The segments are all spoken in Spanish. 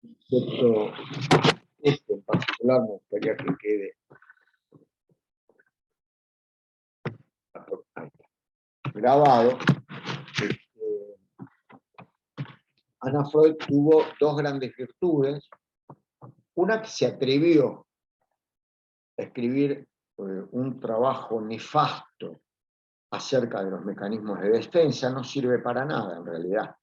excepto este en particular, me gustaría que quede grabado. Anna Freud tuvo dos grandes virtudes. Una, que se atrevió a escribir un trabajo nefasto acerca de los mecanismos de defensa, no sirve para nada en realidad.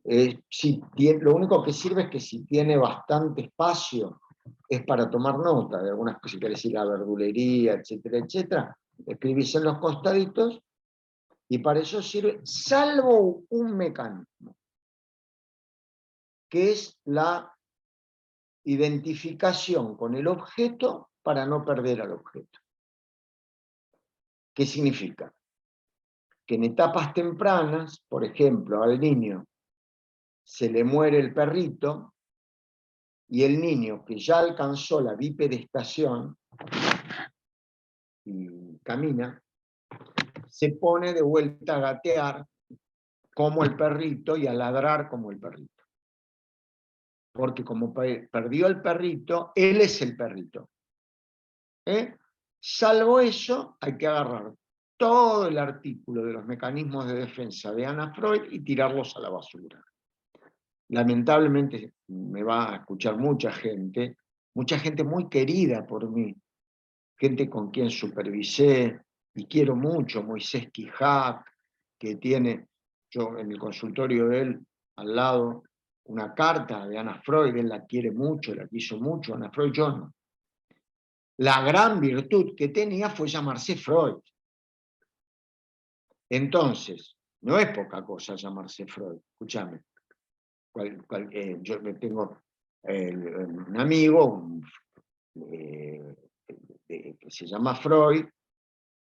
Lo único que sirve es que si tiene bastante espacio es para tomar nota de algunas cosas, si querés ir a la verdulería, etcétera, etcétera, escribís en los costaditos y para eso sirve, salvo un mecanismo, que es la identificación con el objeto para no perder al objeto. ¿Qué significa? Que en etapas tempranas, por ejemplo, al niño se le muere el perrito y el niño que ya alcanzó la bipedestación y camina, se pone de vuelta a gatear como el perrito y a ladrar como el perrito. Porque como perdió el perrito, él es el perrito. Salvo eso, hay que agarrar todo el artículo de los mecanismos de defensa de Anna Freud y tirarlos a la basura. Lamentablemente me va a escuchar mucha gente muy querida por mí, gente con quien supervisé y quiero mucho, Moisés Quijak, que tiene, yo en el consultorio de él, al lado, una carta de Anna Freud, él la quiere mucho, la quiso mucho, Anna Freud, yo no. La gran virtud que tenía fue llamarse Freud. Entonces, no es poca cosa llamarse Freud, escúchame. Yo tengo un amigo que se llama Freud,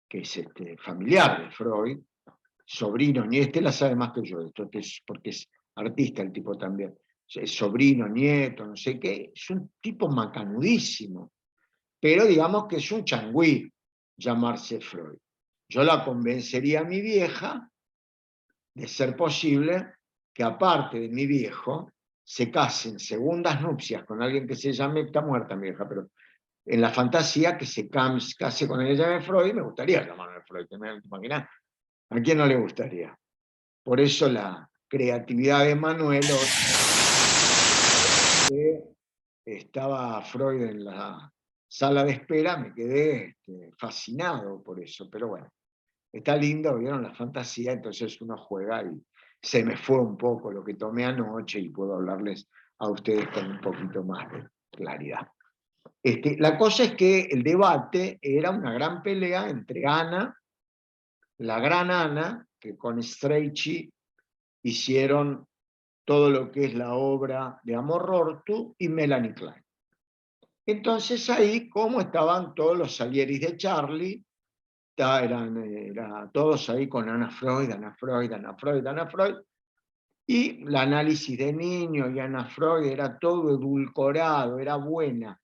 que es familiar de Freud, sobrino, este la sabe más que yo, esto porque es artista el tipo también, es sobrino, nieto, no sé qué, es un tipo macanudísimo, pero digamos que es un changüí llamarse Freud. Yo la convencería a mi vieja, de ser posible, que aparte de mi viejo, se case en segundas nupcias con alguien que se llame, está muerta mi vieja, pero en la fantasía que se case con alguien que se llame Freud, me gustaría llamarme Freud, ¿te imaginas? ¿A quién no le gustaría? Por eso la creatividad de Manuel, que estaba Freud en la sala de espera, me quedé fascinado por eso, pero bueno, está lindo, vieron la fantasía, entonces uno juega y se me fue un poco lo que tomé anoche y puedo hablarles a ustedes con un poquito más de claridad. La cosa es que el debate era una gran pelea entre Anna, la gran Anna, que con Strachey hicieron todo lo que es la obra de Amor Rortu, y Melanie Klein. Entonces ahí, como estaban todos los Salieris de Charlie, eran todos ahí con Anna Freud, Anna Freud, Anna Freud, Anna Freud, y el análisis de niños y Anna Freud era todo edulcorado, era buena.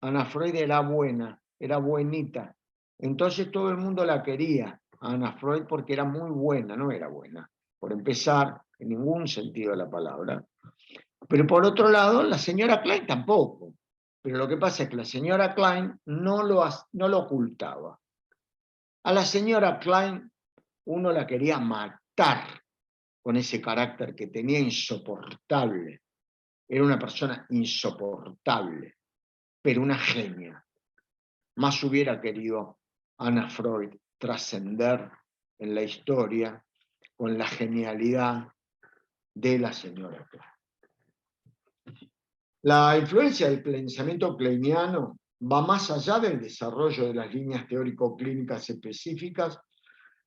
Anna Freud era buena, era buenita. Entonces todo el mundo la quería, a Anna Freud, porque era muy buena, no era buena, por empezar, en ningún sentido de la palabra. Pero por otro lado, la señora Klein tampoco. Pero lo que pasa es que la señora Klein no lo ocultaba. A la señora Klein uno la quería matar con ese carácter que tenía insoportable. Era una persona insoportable, pero una genia. Más hubiera querido Anna Freud trascender en la historia con la genialidad de la señora Klein. La influencia del pensamiento kleiniano va más allá del desarrollo de las líneas teórico-clínicas específicas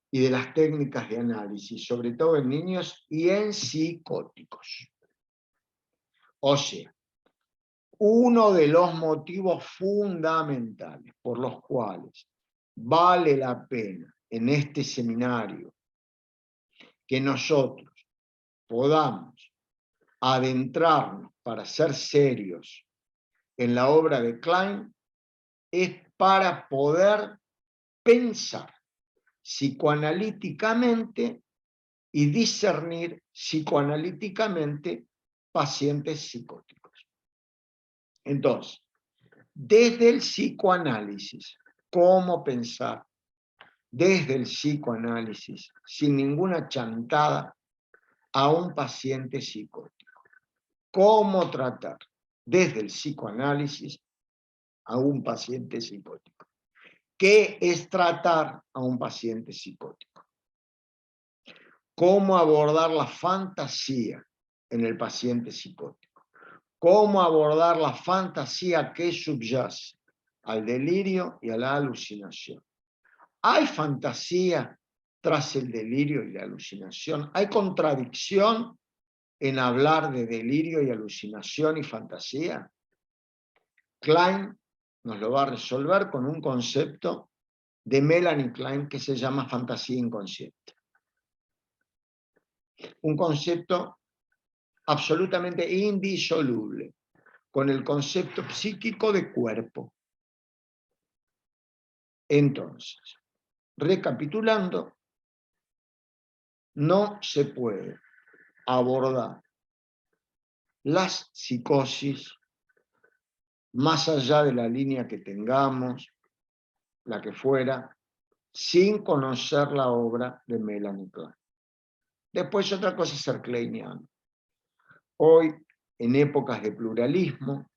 y de las técnicas de análisis, sobre todo en niños y en psicóticos. O sea, uno de los motivos fundamentales por los cuales vale la pena en este seminario que nosotros podamos adentrarnos para ser serios en la obra de Klein es para poder pensar psicoanalíticamente y discernir psicoanalíticamente pacientes psicóticos. Entonces, desde el psicoanálisis, ¿cómo pensar? Desde el psicoanálisis, sin ninguna chantada, a un paciente psicótico. ¿Cómo tratar? Desde el psicoanálisis a un paciente psicótico. ¿Qué es tratar a un paciente psicótico? ¿Cómo abordar la fantasía en el paciente psicótico? ¿Cómo abordar la fantasía que subyace al delirio y a la alucinación? ¿Hay fantasía tras el delirio y la alucinación? ¿Hay contradicción en hablar de delirio y alucinación y fantasía? Klein nos lo va a resolver con un concepto de Melanie Klein que se llama fantasía inconsciente. Un concepto absolutamente indisoluble con el concepto psíquico de cuerpo. Entonces, recapitulando, no se puede abordar las psicosis más allá de la línea que tengamos, la que fuera, sin conocer la obra de Melanie Klein. Después otra cosa es ser kleiniano. Hoy, en épocas de pluralismo,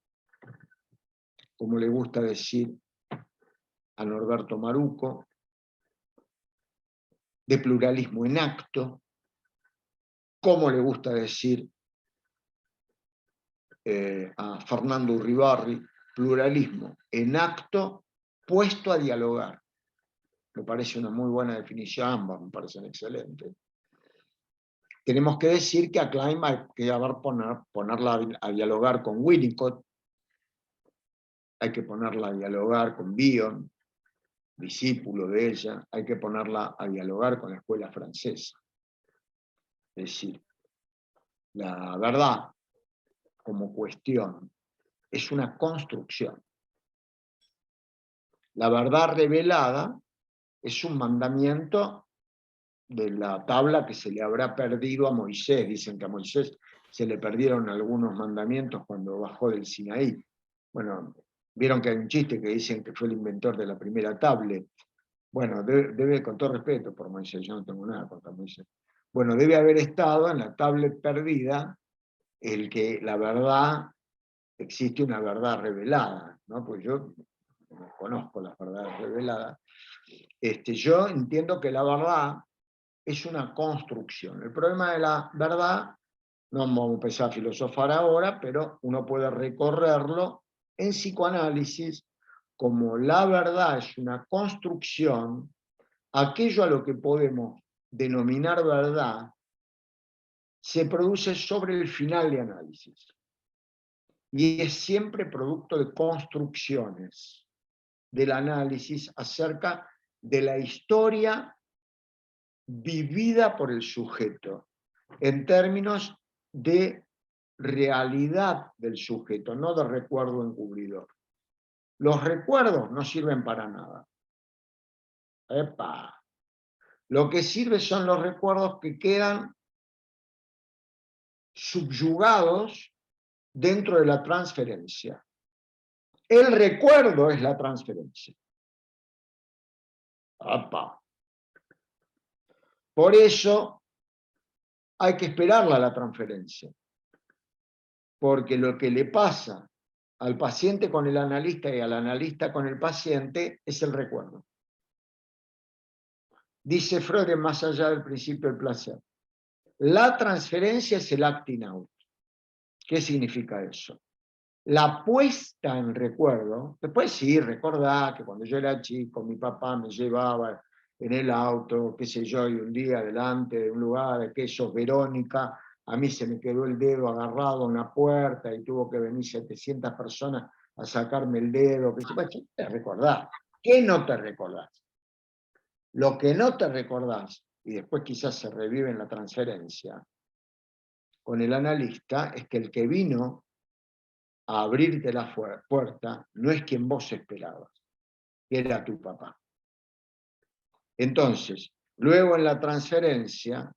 como le gusta decir a Norberto Maruco, de pluralismo en acto, como le gusta decir a Fernando Uribarri, pluralismo en acto puesto a dialogar. Me parece una muy buena definición, ambas me parecen excelentes. Tenemos que decir que a Klein hay que ponerla a dialogar con Winnicott, hay que ponerla a dialogar con Bion, discípulo de ella, hay que ponerla a dialogar con la escuela francesa. Es decir, la verdad como cuestión es una construcción. La verdad revelada es un mandamiento de la tabla que se le habrá perdido a Moisés. Dicen que a Moisés se le perdieron algunos mandamientos cuando bajó del Sinaí. Bueno, vieron que hay un chiste que dicen que fue el inventor de la primera tablet. Bueno, debe, con todo respeto por Moisés, yo no tengo nada contra Moisés. Bueno, debe haber estado en la tablet perdida el que la verdad, existe una verdad revelada, ¿no? Pues yo no conozco las verdades reveladas. Yo entiendo que la verdad es una construcción. El problema de la verdad, no vamos a empezar a filosofar ahora, pero uno puede recorrerlo en psicoanálisis como la verdad es una construcción, aquello a lo que podemos denominar verdad se produce sobre el final de análisis. Y es siempre producto de construcciones del análisis acerca de la historia vivida por el sujeto, en términos de realidad del sujeto, no de recuerdo encubridor. Los recuerdos no sirven para nada. ¡Epa! Lo que sirve son los recuerdos que quedan subyugados dentro de la transferencia. El recuerdo es la transferencia. ¡Epa! Por eso hay que esperarla la transferencia. Porque lo que le pasa al paciente con el analista y al analista con el paciente es el recuerdo. Dice Freud en Más allá del principio del placer. La transferencia es el acting out. ¿Qué significa eso? La puesta en recuerdo, después sí, recordá que cuando yo era chico, mi papá me llevaba en el auto, qué sé yo, y un día delante de un lugar, que sos Verónica, a mí se me quedó el dedo agarrado a una puerta y tuvo que venir 700 personas a sacarme el dedo. ¿Qué te recordás? ¿Qué no te recordás? Lo que no te recordás, y después quizás se revive en la transferencia, con el analista, es que el que vino a abrirte la puerta no es quien vos esperabas, era tu papá. Entonces, luego en la transferencia,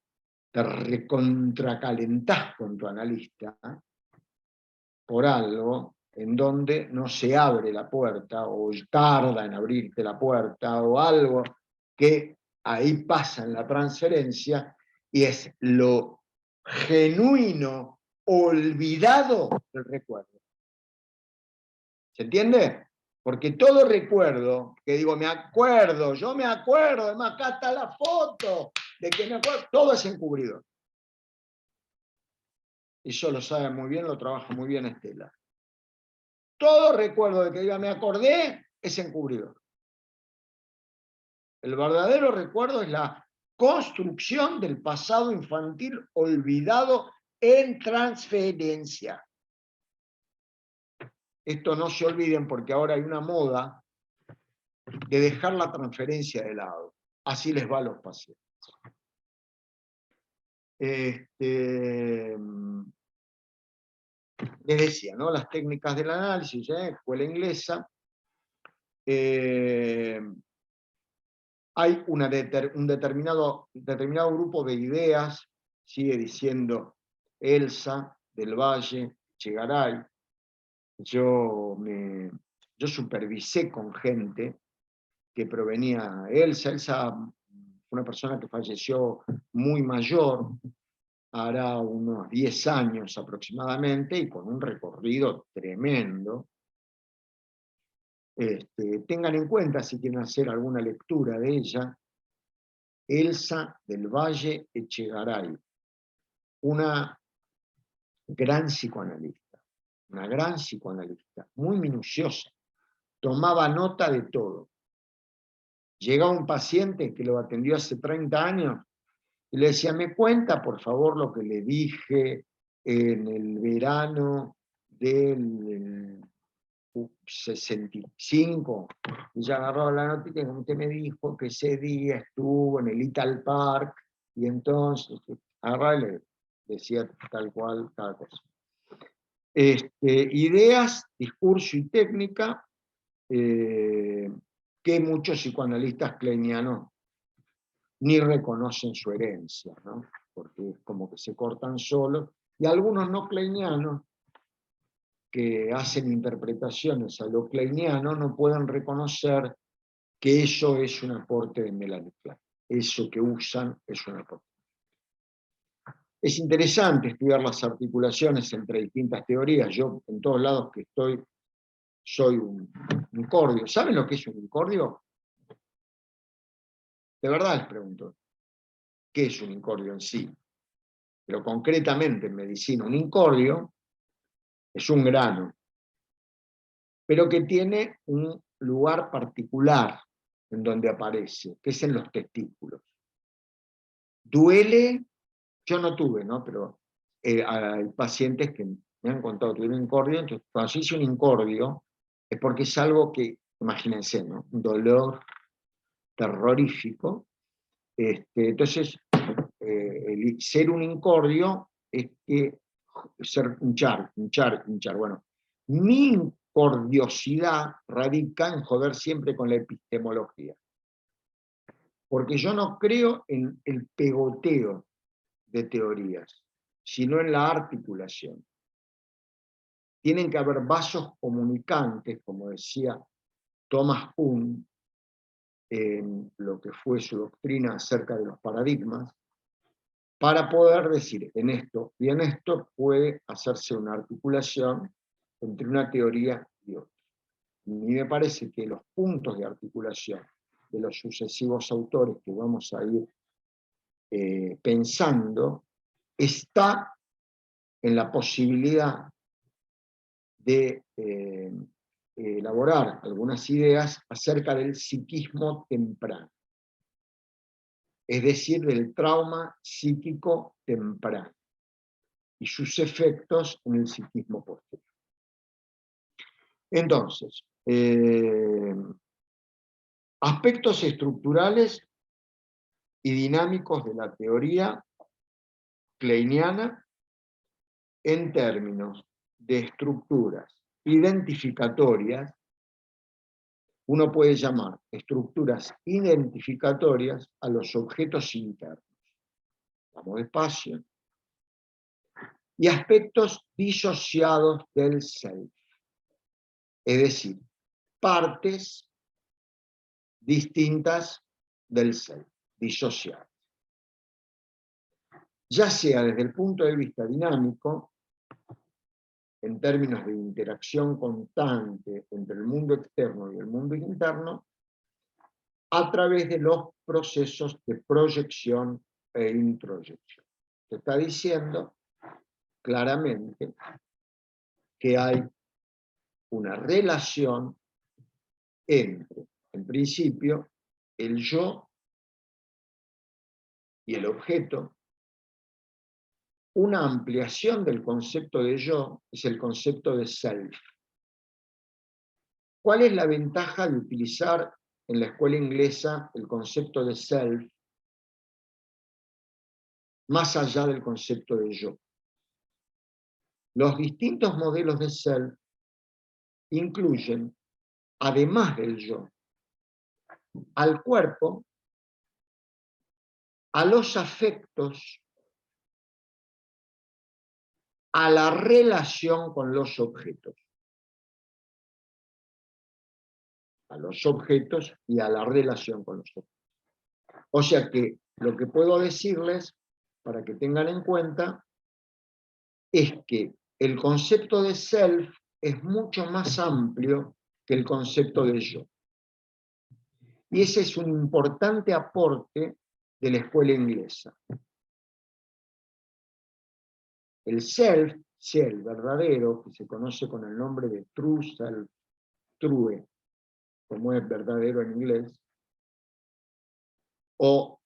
te recontracalentás con tu analista por algo en donde no se abre la puerta, o tarda en abrirte la puerta, o algo que ahí pasa en la transferencia, y es lo genuino, olvidado del recuerdo. ¿Se entiende? Porque todo recuerdo, que digo, me acuerdo, yo me acuerdo, además acá está la foto de que me acuerdo, todo es encubridor. Eso lo sabe muy bien, lo trabaja muy bien Estela. Todo recuerdo de que diga, me acordé, es encubridor. El verdadero recuerdo es la construcción del pasado infantil olvidado en transferencia. Esto no se olviden porque ahora hay una moda de dejar la transferencia de lado. Así les va a los pacientes. Les decía, ¿no? Las técnicas del análisis, escuela inglesa. Hay un determinado grupo de ideas, sigue diciendo Elsa del Valle, Echegaray. Yo supervisé con gente que provenía Elsa fue una persona que falleció muy mayor, hará unos 10 años aproximadamente, y con un recorrido tremendo. Tengan en cuenta, si quieren hacer alguna lectura de ella, Elsa del Valle Echegaray, una gran psicoanalista, muy minuciosa, tomaba nota de todo. Llegaba un paciente que lo atendió hace 30 años y le decía, ¿me cuenta por favor lo que le dije en el verano del 65? Y ya agarraba la nota y usted me dijo que ese día estuvo en el Little Park, y entonces agarraba y le decía tal cual, cada cosa. Ideas, discurso y técnica que muchos psicoanalistas kleinianos ni reconocen su herencia, ¿no? Porque es como que se cortan solos, y algunos no kleinianos que hacen interpretaciones a lo kleiniano no pueden reconocer que eso es un aporte de Melanie Klein. Eso que usan es un aporte. Es interesante estudiar las articulaciones entre distintas teorías. Yo, en todos lados que estoy, soy un incordio. ¿Saben lo que es un incordio? De verdad les pregunto, ¿qué es un incordio en sí? Pero concretamente en medicina, un incordio es un grano, pero que tiene un lugar particular en donde aparece, que es en los testículos. Duele, yo no tuve, ¿no? Pero hay pacientes que me han contado que tuvieron un incordio. Entonces cuando se dice un incordio es porque es algo que, imagínense, ¿no? Un dolor terrorífico. Entonces, el ser un incordio es que hinchar. Bueno, mi incordiosidad radica en joder siempre con la epistemología. Porque yo no creo en el pegoteo de teorías, sino en la articulación. Tienen que haber vasos comunicantes, como decía Thomas Kuhn, en lo que fue su doctrina acerca de los paradigmas, para poder decir en esto y en esto puede hacerse una articulación entre una teoría y otra. Y me parece que los puntos de articulación de los sucesivos autores que vamos a ir pensando está en la posibilidad de elaborar algunas ideas acerca del psiquismo temprano, es decir, del trauma psíquico temprano y sus efectos en el psiquismo posterior. Entonces, aspectos estructurales y dinámicos de la teoría kleiniana en términos de estructuras identificatorias. Uno puede llamar estructuras identificatorias a los objetos internos. Vamos despacio. Y aspectos disociados del self. Es decir, partes distintas del self, disociadas. Ya sea desde el punto de vista dinámico, en términos de interacción constante entre el mundo externo y el mundo interno, a través de los procesos de proyección e introyección. Se está diciendo claramente que hay una relación entre, en principio, el yo y el objeto. Una ampliación del concepto de yo es el concepto de self. ¿Cuál es la ventaja de utilizar en la escuela inglesa el concepto de self más allá del concepto de yo? Los distintos modelos de self incluyen, además del yo, al cuerpo, a los afectos, a la relación con los objetos. A los objetos y a la relación con los objetos. O sea que lo que puedo decirles, para que tengan en cuenta, es que el concepto de self es mucho más amplio que el concepto de yo. Y ese es un importante aporte de la escuela inglesa. El self, sea el verdadero, que se conoce con el nombre de true self, true, como es verdadero en inglés, o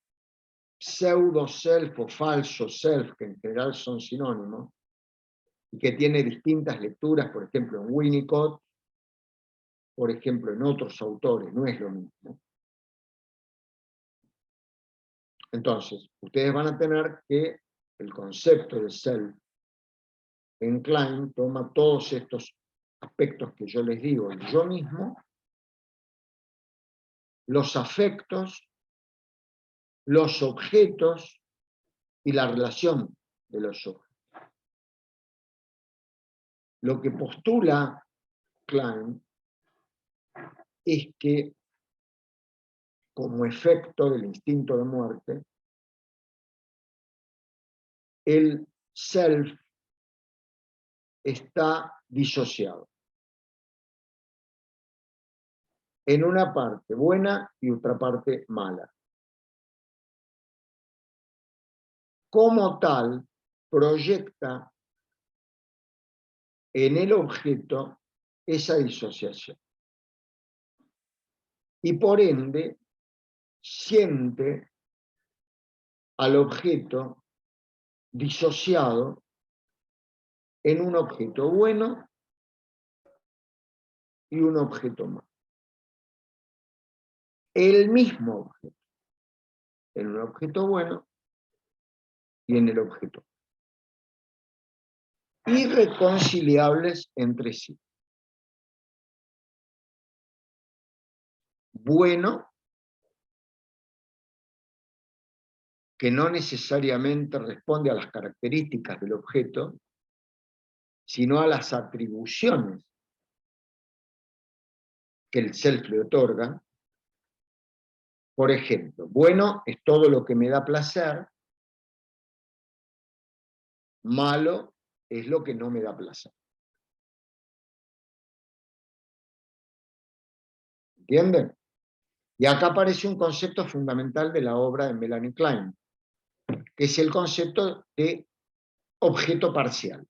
pseudo self o falso self, que en general son sinónimos, y que tiene distintas lecturas, por ejemplo en Winnicott, por ejemplo en otros autores, no es lo mismo. Entonces, ustedes van a tener que el concepto de self en Klein toma todos estos aspectos que yo les digo, el yo mismo, los afectos, los objetos y la relación de los objetos. Lo que postula Klein es que, como efecto del instinto de muerte, el self está disociado en una parte buena y otra parte mala. Como tal, proyecta en el objeto esa disociación. Y por ende, siente al objeto disociado en un objeto bueno y un objeto malo. El mismo objeto, en un objeto bueno y en el objeto. Irreconciliables entre sí. Bueno, que no necesariamente responde a las características del objeto, sino a las atribuciones que el self le otorga. Por ejemplo, bueno es todo lo que me da placer, malo es lo que no me da placer. ¿Entienden? Y acá aparece un concepto fundamental de la obra de Melanie Klein, que es el concepto de objeto parcial.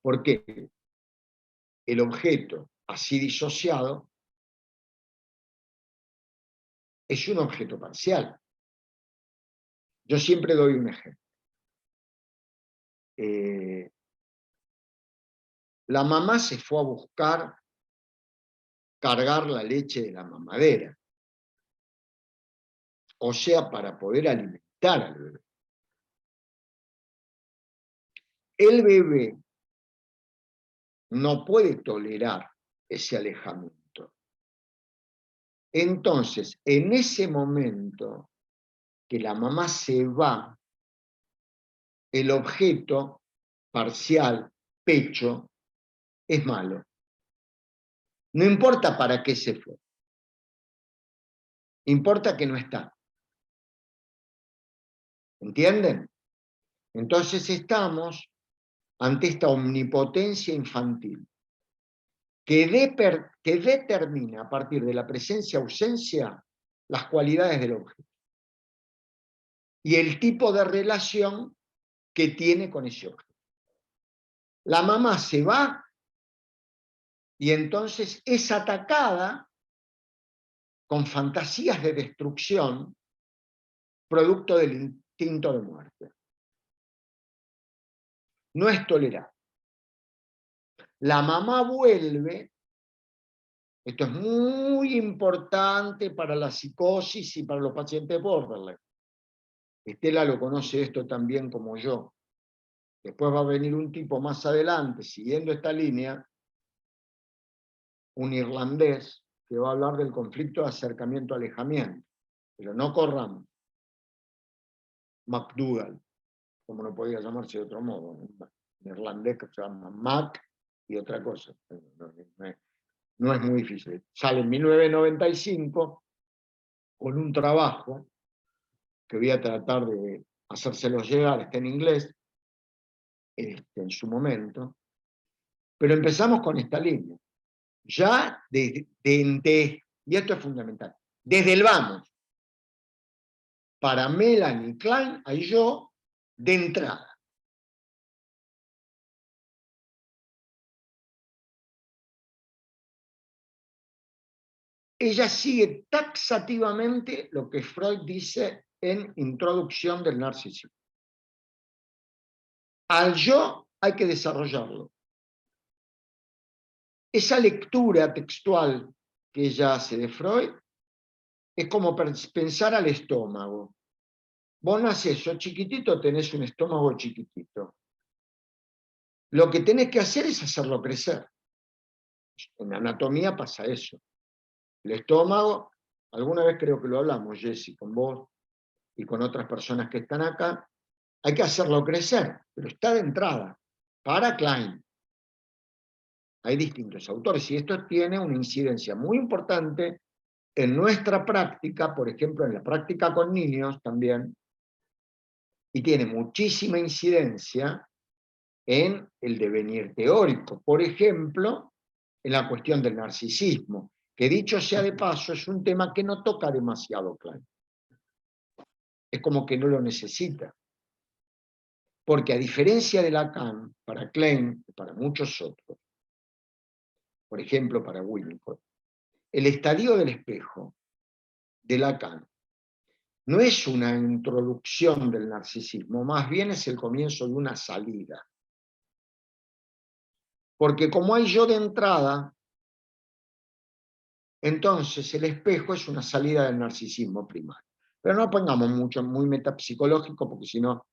Porque el objeto así disociado es un objeto parcial. Yo siempre doy un ejemplo. La mamá se fue a buscar cargar la leche de la mamadera, o sea, para poder alimentar al bebé. El bebé no puede tolerar ese alejamiento. Entonces, en ese momento que la mamá se va, el objeto parcial, pecho, es malo. No importa para qué se fue. Importa que no está. ¿Entienden? Entonces estamos ante esta omnipotencia infantil que determina a partir de la presencia-ausencia las cualidades del objeto y el tipo de relación que tiene con ese objeto. La mamá se va y entonces es atacada con fantasías de destrucción producto del instinto de muerte. No es tolerable. La mamá vuelve, esto es muy importante para la psicosis y para los pacientes borderline. Estela lo conoce esto también como yo. Después va a venir un tipo más adelante, siguiendo esta línea, un irlandés, que va a hablar del conflicto de acercamiento-alejamiento. Pero no corramos. McDougall, como no podía llamarse de otro modo. En irlandés que se llama Mac y otra cosa. No es muy difícil. Sale en 1995 con un trabajo que voy a tratar de hacérselo llegar, está en inglés, en su momento, pero empezamos con esta línea. Ya y esto es fundamental, desde el vamos, para Melanie Klein, hay yo, de entrada. Ella sigue taxativamente lo que Freud dice en Introducción del narcisismo. Al yo hay que desarrollarlo. Esa lectura textual que ella hace de Freud es como pensar al estómago. Vos nacés, sos chiquitito, tenés un estómago chiquitito. Lo que tenés que hacer es hacerlo crecer. En anatomía pasa eso. El estómago, alguna vez creo que lo hablamos, Jessy, con vos y con otras personas que están acá, hay que hacerlo crecer, pero está de entrada, para Klein. Hay distintos autores y esto tiene una incidencia muy importante en nuestra práctica, por ejemplo, en la práctica con niños también, y tiene muchísima incidencia en el devenir teórico. Por ejemplo, en la cuestión del narcisismo, que dicho sea de paso, es un tema que no toca demasiado Klein. Es como que no lo necesita. Porque a diferencia de Lacan, para Klein, y para muchos otros, por ejemplo para Winnicott, el estadio del espejo de Lacan no es una introducción del narcisismo, más bien es el comienzo de una salida. Porque como hay yo de entrada, entonces el espejo es una salida del narcisismo primario. Pero no pongamos mucho, muy metapsicológico, porque si no,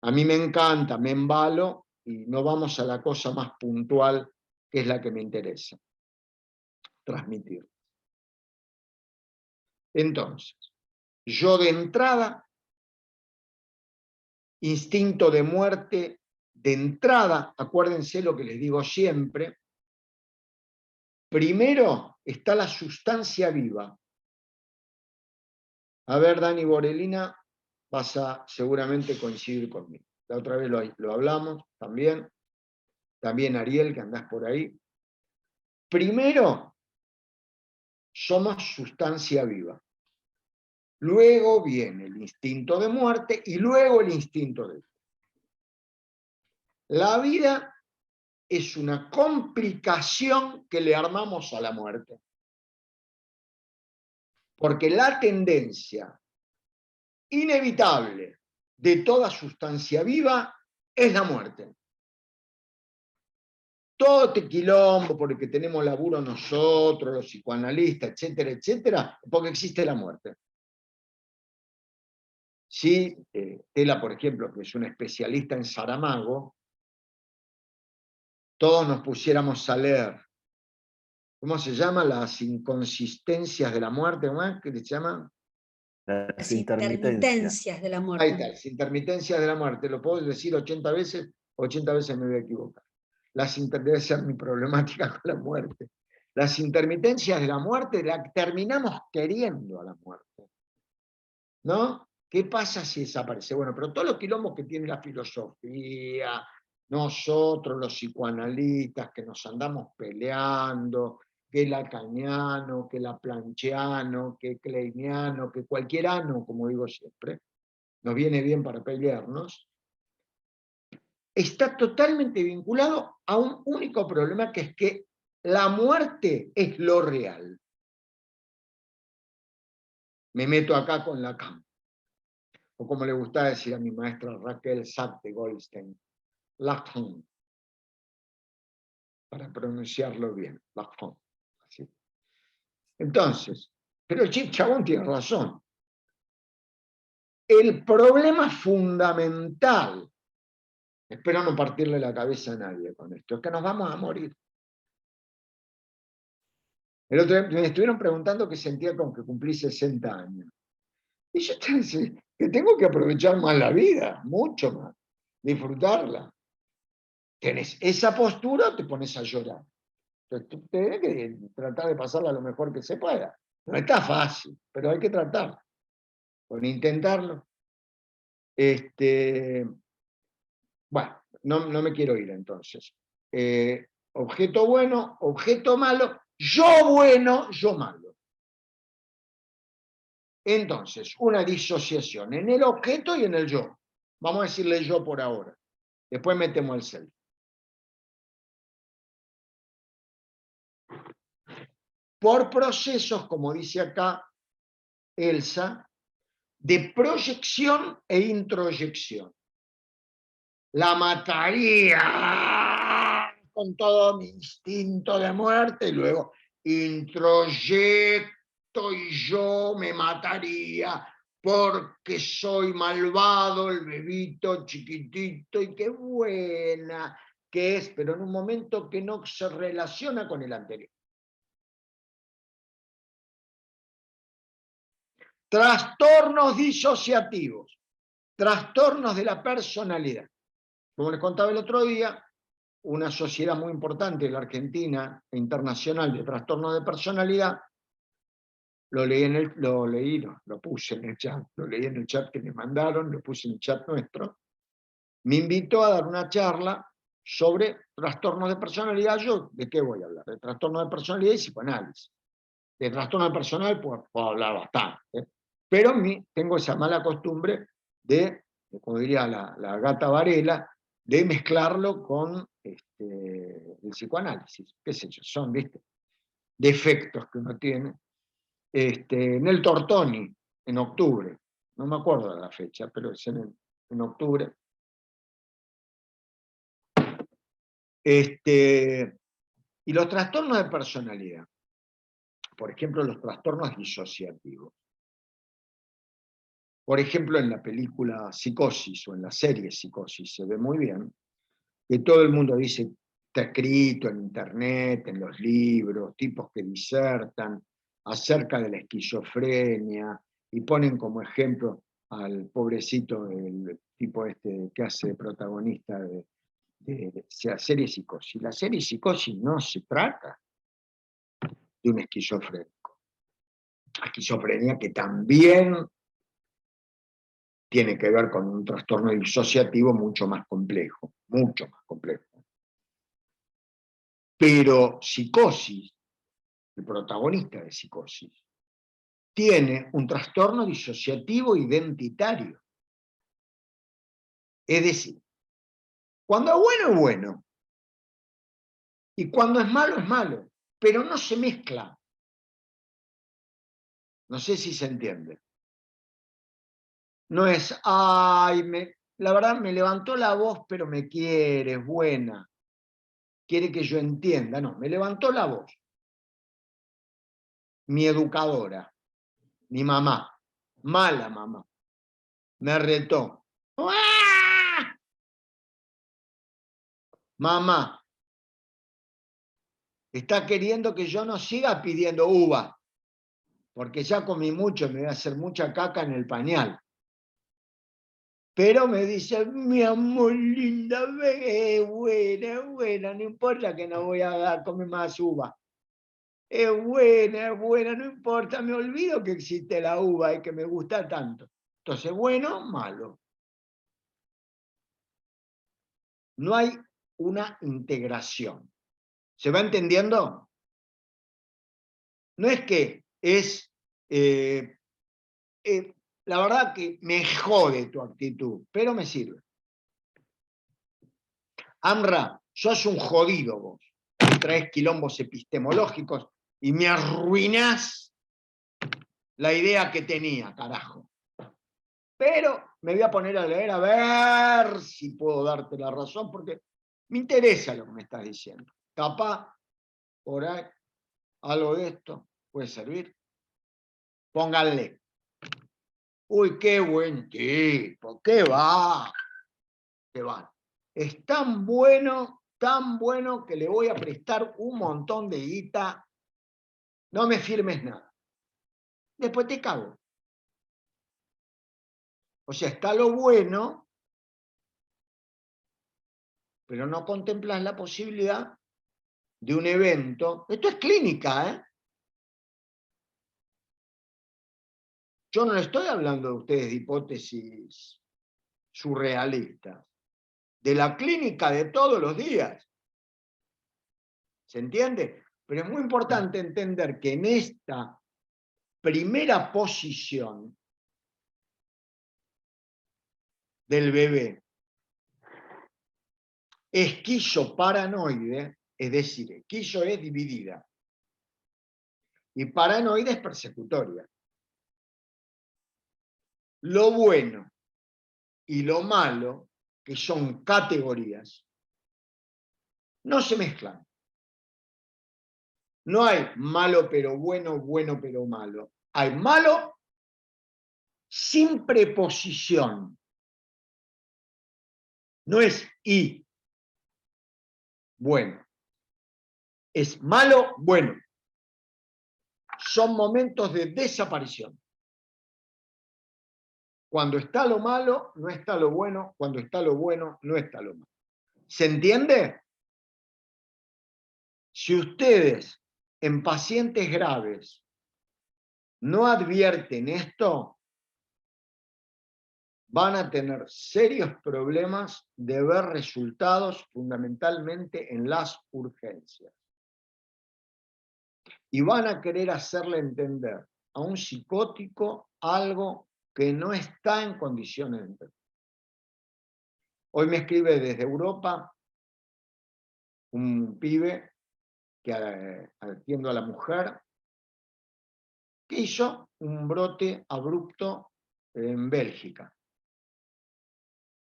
a mí me encanta, me embalo, y no vamos a la cosa más puntual, que es la que me interesa, transmitir. Entonces, yo de entrada, instinto de muerte de entrada, acuérdense lo que les digo siempre, primero está la sustancia viva. A ver, Dani Borelina, vas a seguramente coincidir conmigo. La otra vez lo hablamos también. También Ariel, que andás por ahí. Primero, somos sustancia viva. Luego viene el instinto de muerte y luego el instinto de vida. La vida es una complicación que le armamos a la muerte. Porque la tendencia inevitable de toda sustancia viva es la muerte. Todo este quilombo, porque tenemos laburo nosotros, los psicoanalistas, etcétera, etcétera, porque existe la muerte. Si Tela, por ejemplo, que es una especialista en Saramago, todos nos pusiéramos a leer, ¿cómo se llama? Las inconsistencias de la muerte, ¿no? ¿Qué se llama? Las intermitencias de la muerte. Ahí está, las intermitencias de la muerte. Lo puedo decir 80 veces me voy a equivocar. debe ser mi problemática con la muerte. Las intermitencias de la muerte, terminamos queriendo a la muerte, ¿no? ¿Qué pasa si desaparece? Bueno, pero todos los quilombos que tiene la filosofía, nosotros los psicoanalistas, que nos andamos peleando, que lacaniano, que laplanchiano, que kleiniano, que cualquier ano, como digo siempre, nos viene bien para pelearnos, está totalmente vinculado a un único problema, que es que la muerte es lo real. Me meto acá con Lacan, o como le gustaba decir a mi maestra Raquel Sack de Goldstein, Lacan, para pronunciarlo bien, Lacan. Así. Entonces, pero el chabón tiene razón. El problema fundamental, espero no partirle la cabeza a nadie con esto, es que nos vamos a morir. El otro día me estuvieron preguntando qué sentía con que cumplí 60 años. Y yo te decía que tengo que aprovechar más la vida, mucho más, disfrutarla. Tenés esa postura o te pones a llorar. Entonces, tú tenés que tratar de pasarla lo mejor que se pueda. No está fácil, pero hay que tratarlo. Con intentarlo. Bueno, no me quiero ir entonces. Objeto bueno, objeto malo, yo bueno, yo malo. Entonces, una disociación en el objeto y en el yo. Vamos a decirle yo por ahora. Después metemos el self. Por procesos, como dice acá Elsa, de proyección e introyección. La mataría con todo mi instinto de muerte y luego introyecto y yo me mataría porque soy malvado, el bebito chiquitito y qué buena que es, pero en un momento que no se relaciona con el anterior. Trastornos disociativos, trastornos de la personalidad. Como les contaba el otro día, una sociedad muy importante, la Argentina e internacional de trastornos de personalidad, lo puse en el chat, lo leí en el chat que me mandaron, lo puse en el chat nuestro, me invitó a dar una charla sobre trastornos de personalidad. Yo, ¿de qué voy a hablar? De trastornos de personalidad y psicoanálisis. De trastorno de personalidad puedo hablar bastante, pero tengo esa mala costumbre de, como diría la gata Varela, de mezclarlo con el psicoanálisis, qué sé yo, son, ¿viste?, defectos que uno tiene. En el Tortoni, en octubre, no me acuerdo de la fecha, pero es en octubre. Y los trastornos de personalidad, por ejemplo, los trastornos disociativos. Por ejemplo, en la película Psicosis o en la serie Psicosis se ve muy bien que todo el mundo dice, está escrito en internet, en los libros, tipos que disertan acerca de la esquizofrenia y ponen como ejemplo al pobrecito, el tipo que hace de protagonista de la serie Psicosis. La serie Psicosis no se trata de un esquizofrénico. La esquizofrenia que también tiene que ver con un trastorno disociativo mucho más complejo, mucho más complejo. Pero Psicosis, el protagonista de Psicosis, tiene un trastorno disociativo identitario. Es decir, cuando es bueno, y cuando es malo, pero no se mezcla. No sé si se entiende. No es, ay, la verdad me levantó la voz, pero me quiere, es buena. Quiere que yo entienda. No, me levantó la voz. Mi educadora, mi mamá, mala mamá, me retó. ¡Ah! Mamá, está queriendo que yo no siga pidiendo uva, porque ya comí mucho, me voy a hacer mucha caca en el pañal. Pero me dice, mi amor linda, es buena, no importa que no voy a comer más uva. Es buena, no importa, me olvido que existe la uva y que me gusta tanto. Entonces, bueno, malo. No hay una integración. ¿Se va entendiendo? No es que es... la verdad que me jode tu actitud, pero me sirve. Amra, sos un jodido vos. Me traes quilombos epistemológicos y me arruinás la idea que tenía, carajo. Pero me voy a poner a leer a ver si puedo darte la razón, porque me interesa lo que me estás diciendo. Capaz, por ahí, algo de esto puede servir. Pónganle. Uy, qué buen tipo, qué va. Qué va. Es tan bueno que le voy a prestar un montón de guita. No me firmes nada. Después te cago. O sea, está lo bueno, pero no contemplas la posibilidad de un evento. Esto es clínica, ¿eh? Yo no le estoy hablando a ustedes de hipótesis surrealistas, de la clínica de todos los días. ¿Se entiende? Pero es muy importante entender que en esta primera posición del bebé, esquizoparanoide, es decir, esquizo es dividida, y paranoide es persecutoria. Lo bueno y lo malo, que son categorías, no se mezclan. No hay malo pero bueno, bueno pero malo. Hay malo sin preposición. No es y bueno. Es malo, bueno. Son momentos de desaparición. Cuando está lo malo, no está lo bueno. Cuando está lo bueno, no está lo malo. ¿Se entiende? Si ustedes en pacientes graves no advierten esto, van a tener serios problemas de ver resultados fundamentalmente en las urgencias. Y van a querer hacerle entender a un psicótico algo que no está en condiciones de entender. Hoy me escribe desde Europa un pibe que atiendo a la mujer, que hizo un brote abrupto en Bélgica.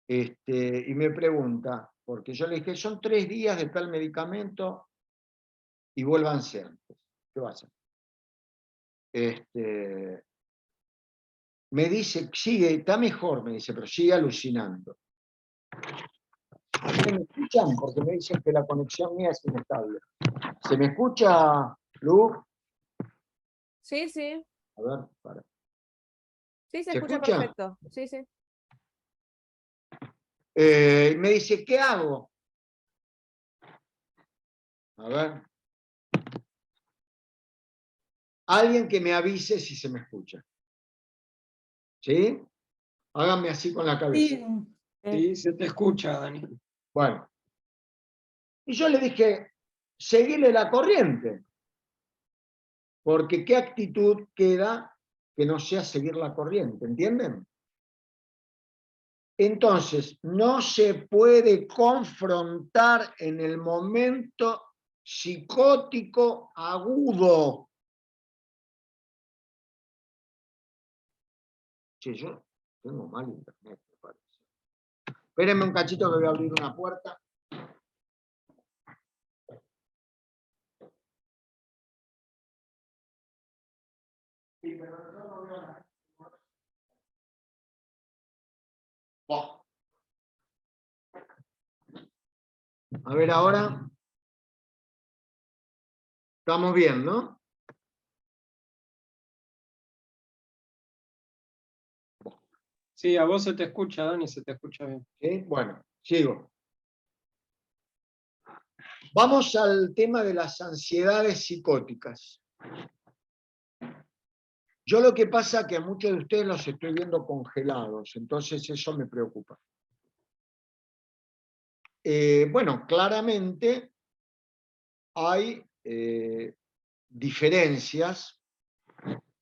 Y me pregunta, porque yo le dije, son 3 días de tal medicamento y vuélvanse antes. ¿Qué va a hacer? Me dice, sigue, está mejor, me dice, pero sigue alucinando. ¿Me escuchan? Porque me dicen que la conexión mía es inestable. ¿Se me escucha, Lu? Sí, sí. A ver, para. Sí, se ¿Se escucha escucha? perfecto. Sí, sí. Me dice, ¿qué hago? A ver. Alguien que me avise si se me escucha. ¿Sí? Háganme así con la cabeza. Sí, se te escucha, Dani. Bueno. Y yo le dije, seguile la corriente. Porque ¿qué actitud queda que no sea seguir la corriente? ¿Entienden? Entonces, no se puede confrontar en el momento psicótico agudo. Che, yo tengo mal internet, me parece. Espérenme un cachito que voy a abrir una puerta. Sí, pero yo no veo nada. Oh. A ver ahora. Estamos bien, ¿no? Sí, a vos se te escucha, Dani, se te escucha bien. ¿Sí? Bueno, sigo. Vamos al tema de las ansiedades psicóticas. Yo lo que pasa es que a muchos de ustedes los estoy viendo congelados, entonces eso me preocupa. Bueno, claramente hay diferencias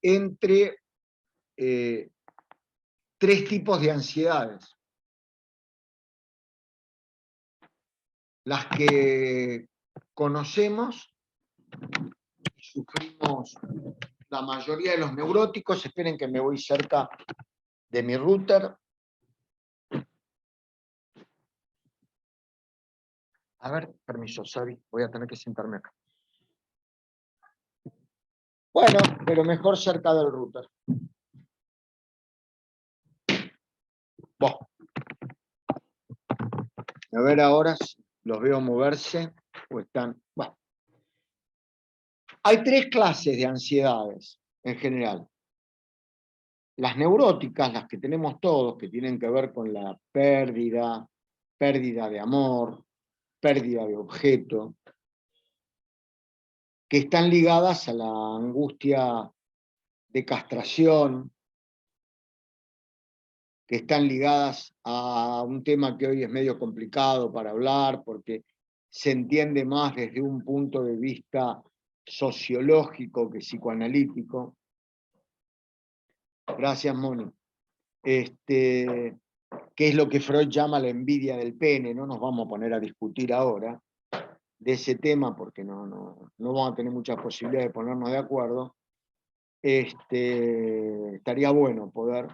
entre tres tipos de ansiedades. Las que conocemos, sufrimos la mayoría de los neuróticos. Esperen que me voy cerca de mi router. A ver, permiso, Xavi, voy a tener que sentarme acá. Bueno, pero mejor cerca del router. Bueno. A ver ahora si los veo moverse o están... Bueno. Hay tres clases de ansiedades en general. Las neuróticas, las que tenemos todos, que tienen que ver con la pérdida de amor, pérdida de objeto, que están ligadas a la angustia de castración, que están ligadas a un tema que hoy es medio complicado para hablar, porque se entiende más desde un punto de vista sociológico que psicoanalítico. Gracias, Moni. Que es lo que Freud llama la envidia del pene. No nos vamos a poner a discutir ahora de ese tema porque no vamos a tener muchas posibilidades de ponernos de acuerdo. Estaría bueno poder.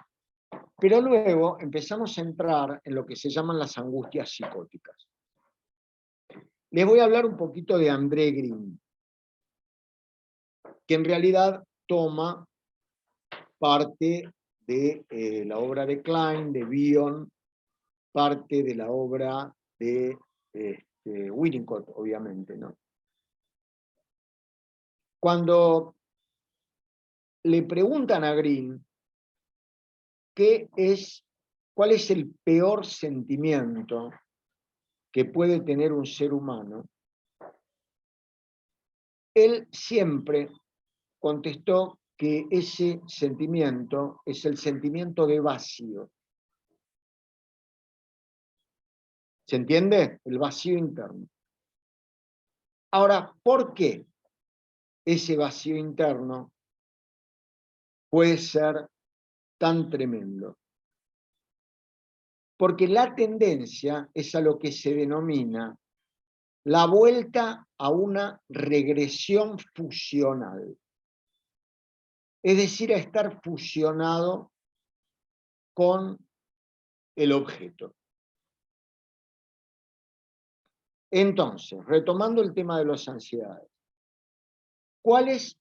Pero luego empezamos a entrar en lo que se llaman las angustias psicóticas. Les voy a hablar un poquito de André Green, que en realidad toma parte de la obra de Klein, de Bion, parte de la obra de Winnicott, obviamente, ¿no? Cuando le preguntan a Green cuál es el peor sentimiento que puede tener un ser humano, él siempre contestó que ese sentimiento es el sentimiento de vacío. ¿Se entiende? El vacío interno. Ahora, ¿por qué ese vacío interno puede ser tan tremendo? Porque la tendencia es a lo que se denomina la vuelta a una regresión fusional. Es decir, a estar fusionado con el objeto. Entonces, retomando el tema de las ansiedades, ¿cuáles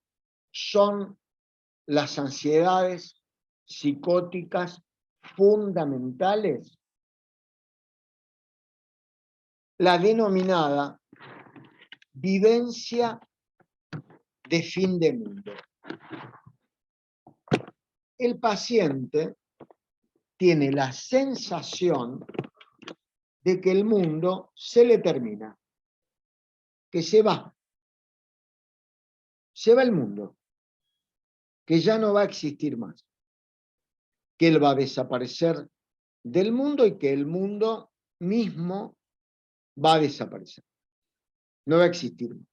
son las ansiedades psicóticas fundamentales? La denominada vivencia de fin de mundo. El paciente tiene la sensación de que el mundo se le termina, que se va el mundo, que ya no va a existir más, que él va a desaparecer del mundo y que el mundo mismo va a desaparecer, no va a existir más.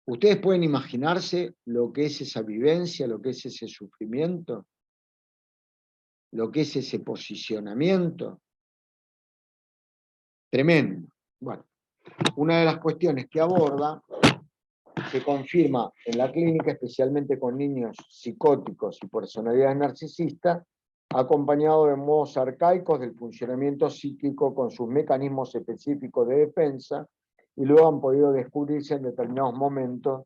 ¿Ustedes pueden imaginarse lo que es esa vivencia, lo que es ese sufrimiento, lo que es ese posicionamiento? Tremendo. Bueno, una de las cuestiones que aborda, se confirma en la clínica, especialmente con niños psicóticos y personalidades narcisistas, acompañado de modos arcaicos del funcionamiento psíquico con sus mecanismos específicos de defensa, y luego han podido descubrirse en determinados momentos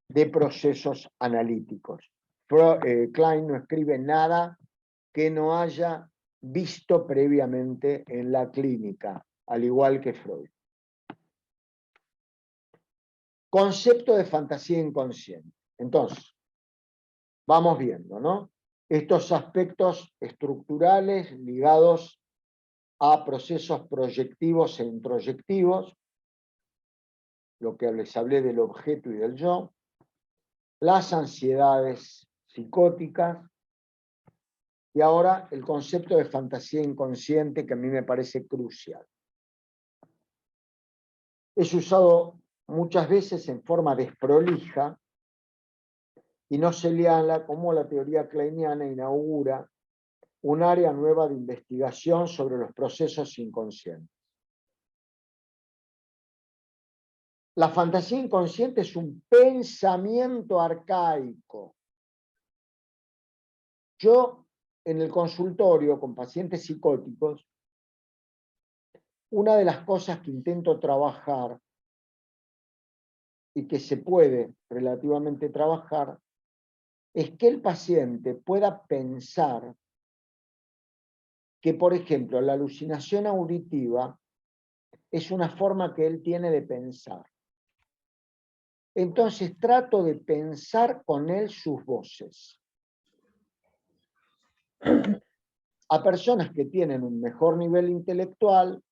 de procesos analíticos. Klein no escribe nada que no haya visto previamente en la clínica, al igual que Freud. Concepto de fantasía inconsciente. Entonces, vamos viendo, ¿no? estos aspectos estructurales ligados a procesos proyectivos e introyectivos, lo que les hablé del objeto y del yo, las ansiedades psicóticas, y ahora el concepto de fantasía inconsciente, que a mí me parece crucial. Es usado muchas veces en forma desprolija y no se señala cómo la teoría kleiniana inaugura un área nueva de investigación sobre los procesos inconscientes. La fantasía inconsciente es un pensamiento arcaico. Yo, en el consultorio con pacientes psicóticos, una de las cosas que intento trabajar y que se puede relativamente trabajar es que el paciente pueda pensar que, por ejemplo, la alucinación auditiva es una forma que él tiene de pensar. Entonces trato de pensar con él sus voces. A personas que tienen un mejor nivel intelectual,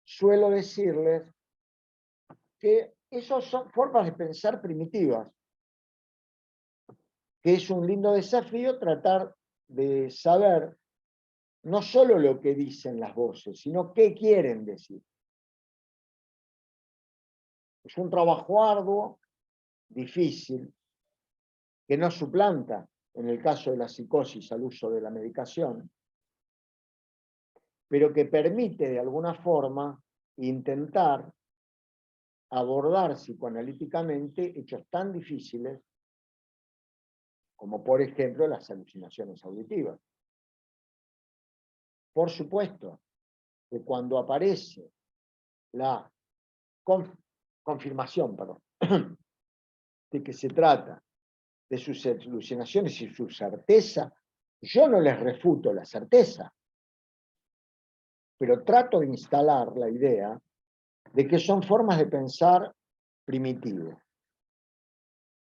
suelo decirles que esas son formas de pensar primitivas, que es un lindo desafío tratar de saber no solo lo que dicen las voces, sino qué quieren decir. Es un trabajo arduo, difícil, que no suplanta, en el caso de la psicosis, al uso de la medicación, pero que permite de alguna forma intentar abordar psicoanalíticamente hechos tan difíciles como, por ejemplo, las alucinaciones auditivas. Por supuesto que cuando aparece la confirmación, de que se trata de sus alucinaciones y su certeza, yo no les refuto la certeza, pero trato de instalar la idea de que son formas de pensar primitivas.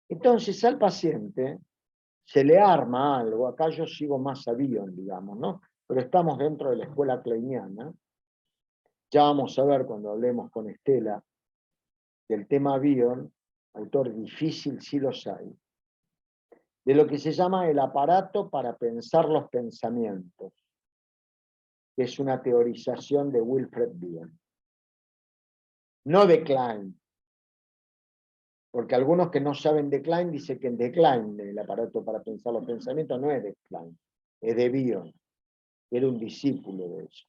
Entonces al paciente se le arma algo, acá yo sigo más a Bion, digamos, ¿no? Pero estamos dentro de la escuela kleiniana. Ya vamos a ver cuando hablemos con Estela del tema Bion, autor difícil sí los hay, de lo que se llama el aparato para pensar los pensamientos, que es una teorización de Wilfred Bion. No de Klein, porque algunos que no saben de Klein dicen que en de Klein el aparato para pensar los pensamientos no es de Klein, es de Bion, que era un discípulo de eso.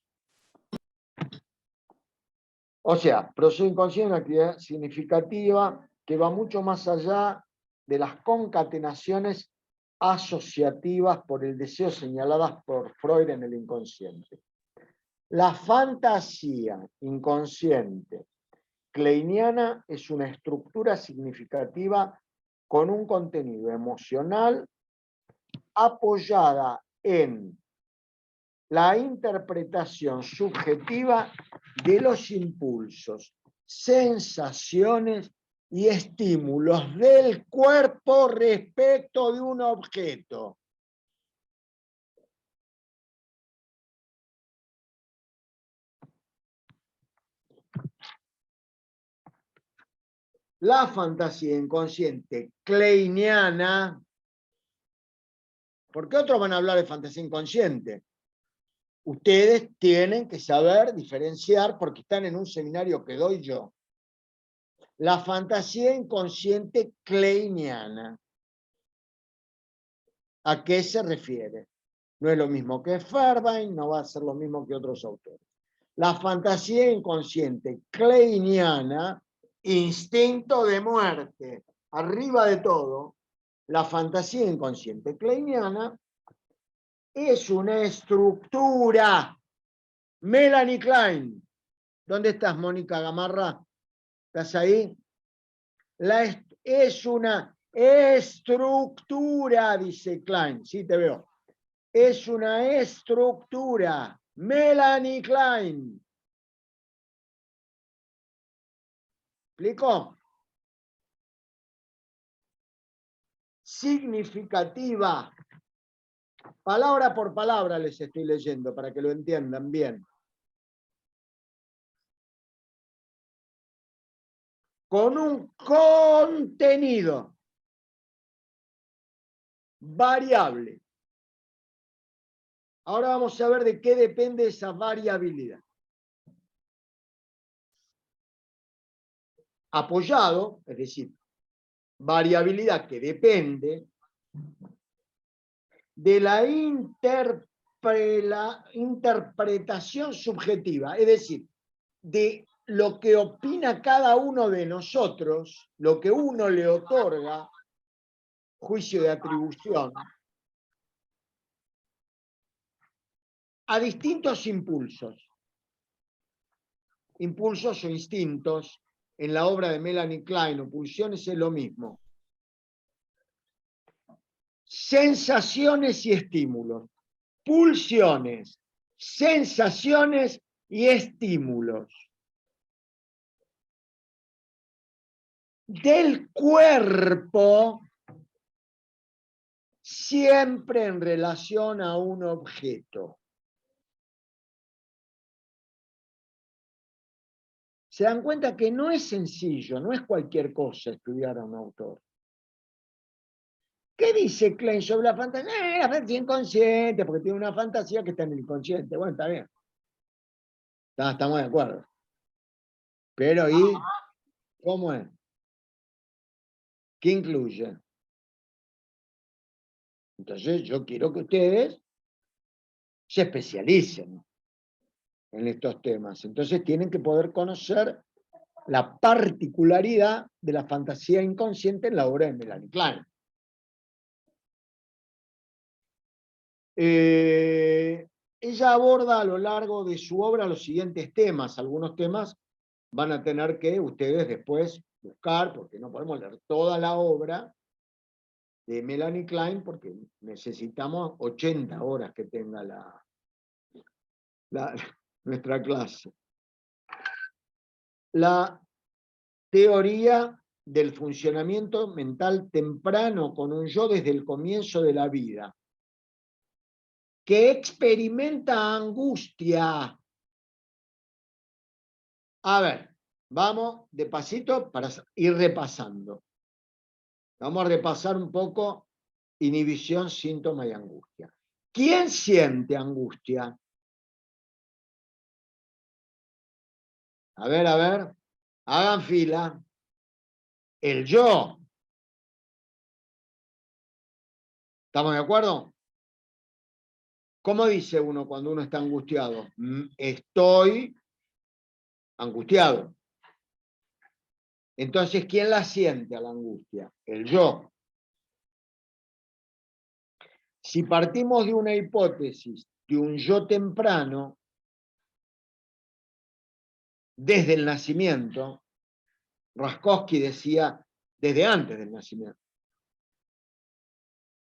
O sea, proceso inconsciente es una actividad significativa que va mucho más allá de las concatenaciones asociativas por el deseo señaladas por Freud en el inconsciente. La fantasía inconsciente kleiniana es una estructura significativa con un contenido emocional apoyada en la interpretación subjetiva de los impulsos, sensaciones y estímulos del cuerpo respecto de un objeto. La fantasía inconsciente kleiniana, ¿por qué otros van a hablar de fantasía inconsciente? Ustedes tienen que saber diferenciar porque están en un seminario que doy yo. La fantasía inconsciente kleiniana. ¿A qué se refiere? No es lo mismo que Fairbairn, no va a ser lo mismo que otros autores. La fantasía inconsciente kleiniana, instinto de muerte, arriba de todo, la fantasía inconsciente kleiniana es una estructura. Melanie Klein. ¿Dónde estás, Mónica Gamarra? ¿Estás ahí? Es una estructura, dice Klein. Sí, te veo. Es una estructura. Melanie Klein. ¿Explico? significativa. Palabra por palabra les estoy leyendo para que lo entiendan bien. Con un contenido variable. Ahora vamos a ver de qué depende esa variabilidad. Apoyado, es decir, variabilidad que depende de la interpretación subjetiva, es decir, de lo que opina cada uno de nosotros, lo que uno le otorga, juicio de atribución, a distintos impulsos. Impulsos o instintos, en la obra de Melanie Klein, o pulsiones, es lo mismo. Sensaciones y estímulos. Pulsiones, sensaciones y estímulos. Del cuerpo, siempre en relación a un objeto. Se dan cuenta que no es sencillo, no es cualquier cosa estudiar a un autor. ¿Qué dice Klein sobre la fantasía? La fantasía inconsciente, porque tiene una fantasía que está en el inconsciente. Bueno, está bien. Estamos de acuerdo. Pero, ¿y cómo es? ¿Qué incluye? Entonces, yo quiero que ustedes se especialicen en estos temas. Entonces, tienen que poder conocer la particularidad de la fantasía inconsciente en la obra de Melanie Klein. Ella aborda a lo largo de su obra los siguientes temas. Algunos temas van a tener que ustedes después buscar, porque no podemos leer toda la obra de Melanie Klein, porque necesitamos 80 horas que tenga nuestra clase. La teoría del funcionamiento mental temprano con un yo desde el comienzo de la vida, que experimenta angustia. A ver, vamos despacito para ir repasando. Vamos a repasar un poco inhibición, síntoma y angustia. ¿Quién siente angustia? A ver, hagan fila. El yo. ¿Estamos de acuerdo? ¿Cómo dice uno cuando uno está angustiado? Estoy angustiado. Entonces, ¿quién la siente a la angustia? El yo. Si partimos de una hipótesis de un yo temprano, desde el nacimiento, Raskowski decía desde antes del nacimiento,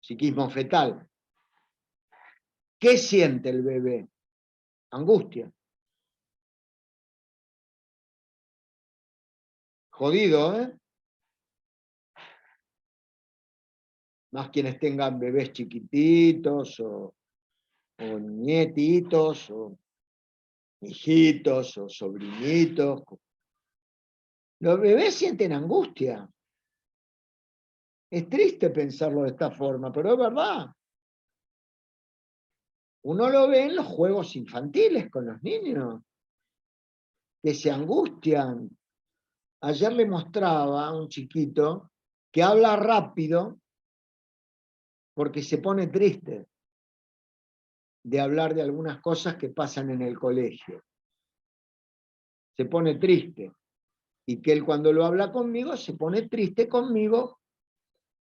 psiquismo fetal. ¿Qué siente el bebé? Angustia. Jodido, ¿eh? Más quienes tengan bebés chiquititos o nietitos o hijitos o sobrinitos. Los bebés sienten angustia. Es triste pensarlo de esta forma, pero es verdad. Uno lo ve en los juegos infantiles con los niños, que se angustian. Ayer le mostraba a un chiquito que habla rápido porque se pone triste de hablar de algunas cosas que pasan en el colegio. Se pone triste. Y que él cuando lo habla conmigo se pone triste conmigo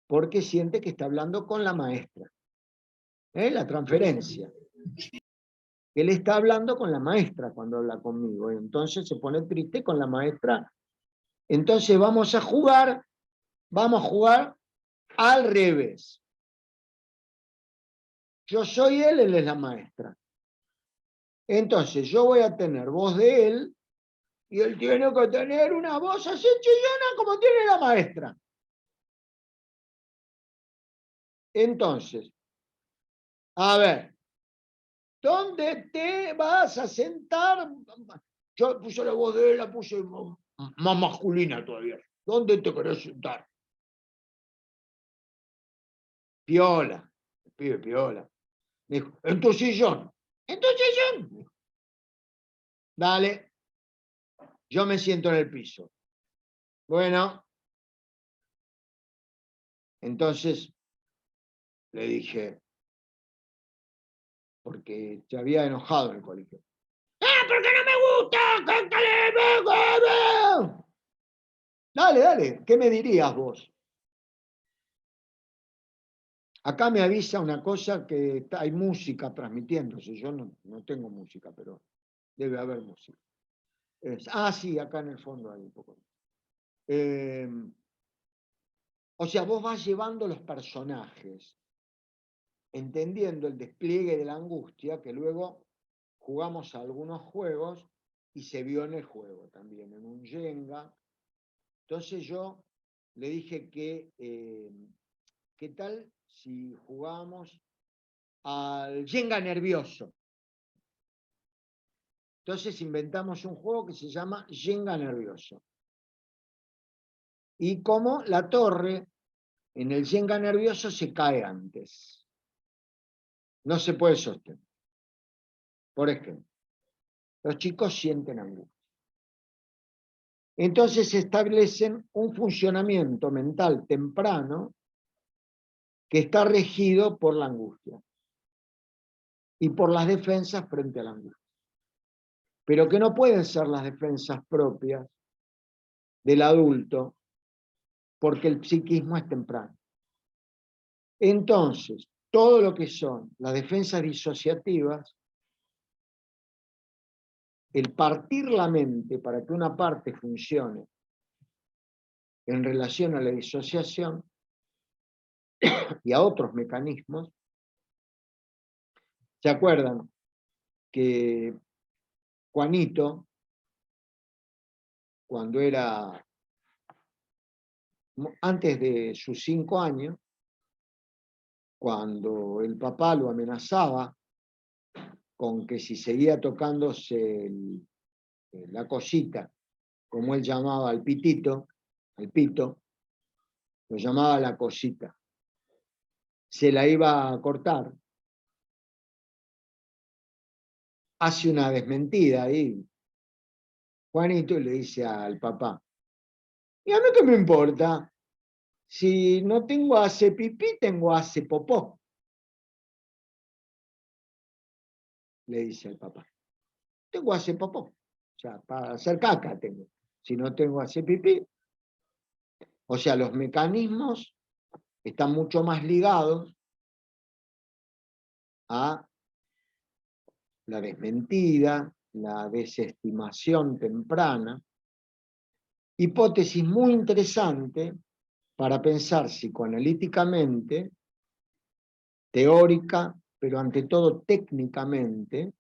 porque siente que está hablando con la maestra. La transferencia. Él está hablando con la maestra cuando habla conmigo. Y entonces se pone triste con la maestra. Entonces vamos a jugar al revés. Yo soy él es la maestra. Entonces yo voy a tener voz de él y él tiene que tener una voz así chillona como tiene la maestra. Entonces, a ver, ¿dónde te vas a sentar? Yo puse la voz de él, la puse más masculina todavía. ¿Dónde te querés sentar? Piola, el pibe piola. Me dijo, en tu sillón. ¿En tu sillón? Dale, yo me siento en el piso. Bueno, entonces le dije, porque se había enojado en el colegio. ¡Ah, porque no me gusta! Dale, dale, ¿qué me dirías vos? Acá me avisa una cosa que hay música transmitiéndose. Yo no tengo música, pero debe haber música. Sí, acá en el fondo hay un poco. O sea, vos vas llevando los personajes, entendiendo el despliegue de la angustia, que luego jugamos a algunos juegos y se vio en el juego también, en un Jenga. Entonces yo le dije que, ¿qué tal si jugamos al Jenga nervioso? Entonces inventamos un juego que se llama Jenga nervioso. Y como la torre en el Jenga nervioso se cae antes. No se puede sostener. Por ejemplo, los chicos sienten angustia. Entonces establecen un funcionamiento mental temprano que está regido por la angustia y por las defensas frente a la angustia. Pero que no pueden ser las defensas propias del adulto porque el psiquismo es temprano. Entonces, todo lo que son las defensas disociativas, el partir la mente para que una parte funcione en relación a la disociación y a otros mecanismos, ¿se acuerdan que Juanito, cuando era antes de sus 5 años, cuando el papá lo amenazaba con que si seguía tocándose la cosita, como él llamaba al pitito, al pito, lo llamaba la cosita, se la iba a cortar, hace una desmentida ahí, Juanito, y le dice al papá, ¿y a mí qué me importa? Si no tengo hace pipí, tengo hace popó. Le dice al papá. Tengo hace popó. O sea, para hacer caca tengo. Si no tengo hace pipí. O sea, los mecanismos están mucho más ligados a la desmentida, la desestimación temprana. Hipótesis muy interesante para pensar psicoanalíticamente, teórica, pero ante todo técnicamente,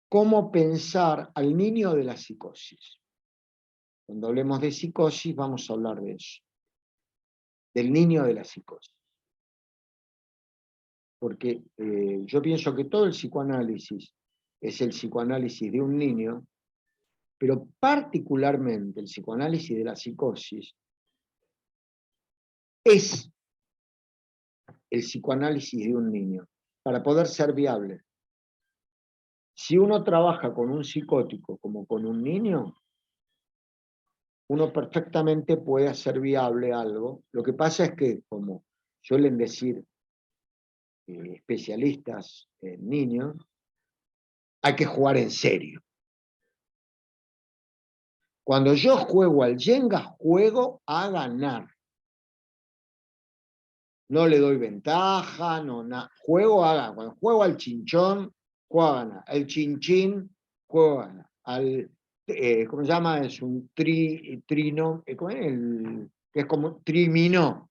cómo pensar al niño de la psicosis. Cuando hablemos de psicosis vamos a hablar de eso, del niño de la psicosis. Porque yo pienso que todo el psicoanálisis es el psicoanálisis de un niño, pero particularmente el psicoanálisis de la psicosis es el psicoanálisis de un niño, para poder ser viable. Si uno trabaja con un psicótico como con un niño, uno perfectamente puede hacer viable algo. Lo que pasa es que, como suelen decir especialistas en niños, hay que jugar en serio. Cuando yo juego al Jenga, juego a ganar. No le doy ventaja, juego a ganar. Cuando juego al chinchón, juego a ganar. El chinchín, juego a ganar. ¿Cómo se llama? Es un trino, ¿cómo es? Que es como triminó,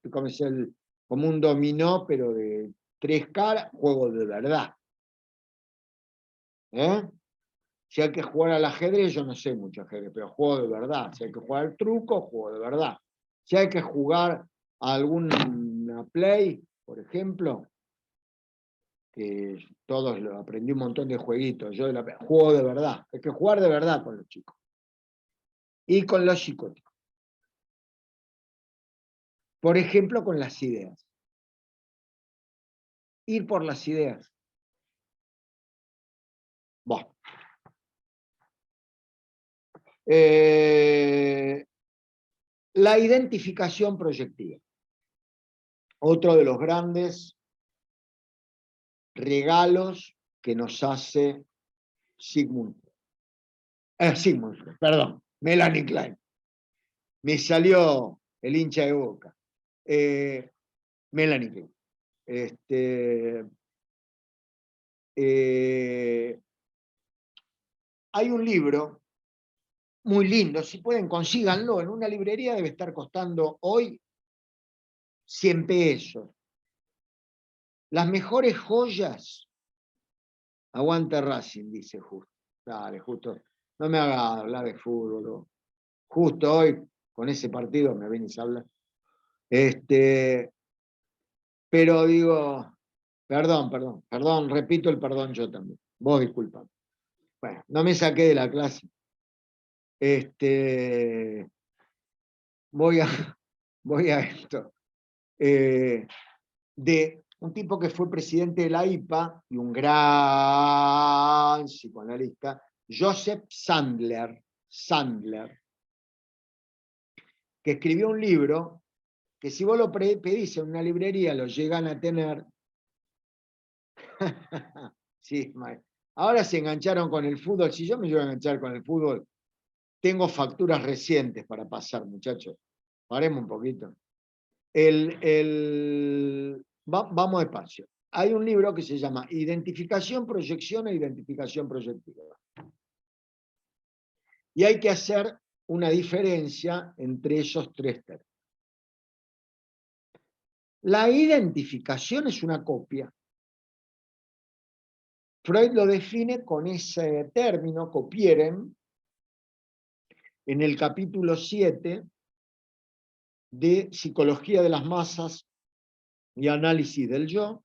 como un dominó, pero de 3 caras, juego de verdad. Si hay que jugar al ajedrez, yo no sé mucho ajedrez, pero juego de verdad. Si hay que jugar al truco, juego de verdad. Si hay que jugar a alguna la Play, por ejemplo, que todos lo aprendí un montón de jueguitos, yo juego de verdad, hay que jugar de verdad con los chicos. Y con los psicóticos. Por ejemplo, con las ideas. Ir por las ideas. Bueno. La identificación proyectiva. Otro de los grandes regalos que nos hace Sigmund Freud, perdón, Melanie Klein. Me salió el hincha de Boca. Melanie Klein. Hay un libro muy lindo, si pueden consíganlo, en una librería debe estar costando hoy 100 pesos. Las mejores joyas, aguanta Racing, dice Justo. Dale, Justo, no me hagas hablar de fútbol. Justo hoy, con ese partido, me venís a hablar. Pero digo, perdón, repito el perdón yo también. Vos disculpame. Bueno, no me saqué de la clase. Voy a esto. De un tipo que fue presidente de la IPA y un gran psicoanalista, Joseph Sandler, que escribió un libro que si vos lo pedís en una librería lo llegan a tener. Sí, ahora se engancharon con el fútbol. Si yo me llevo a enganchar con el fútbol, tengo facturas recientes para pasar, muchachos. Paremos un poquito. Vamos despacio. Hay un libro que se llama Identificación, Proyección e Identificación Proyectiva. Y hay que hacer una diferencia entre esos tres términos. La identificación es una copia. Freud lo define con ese término, copieren, en el capítulo 7 de Psicología de las Masas y Análisis del Yo.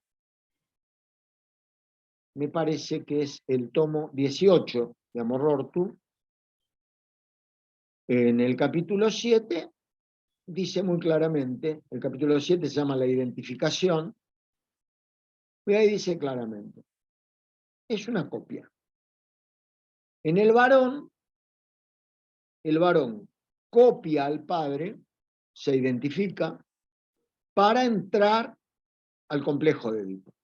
Me parece que es el tomo 18 de Amor Ortu. En el capítulo 7 dice muy claramente, el capítulo 7 se llama La identificación, y ahí dice claramente, es una copia. En el varón copia al padre, se identifica, para entrar al complejo de Edipo.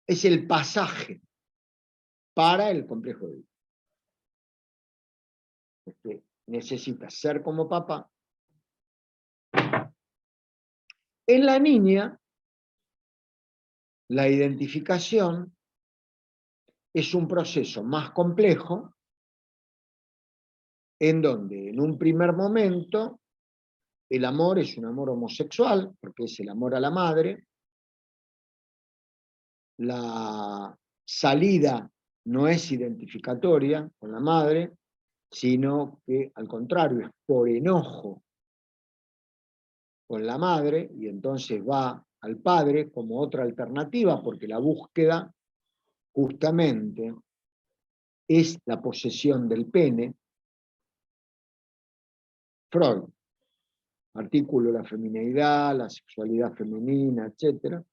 Es el pasaje para el complejo de Edipo. Necesita ser como papá. En la niña, la identificación es un proceso más complejo, en donde en un primer momento el amor es un amor homosexual, porque es el amor a la madre. La salida no es identificatoria con la madre, sino que al contrario, es por enojo con la madre, y entonces va al padre como otra alternativa, porque la búsqueda justamente es la posesión del pene. Freud, artículo La femineidad, la sexualidad femenina, etc.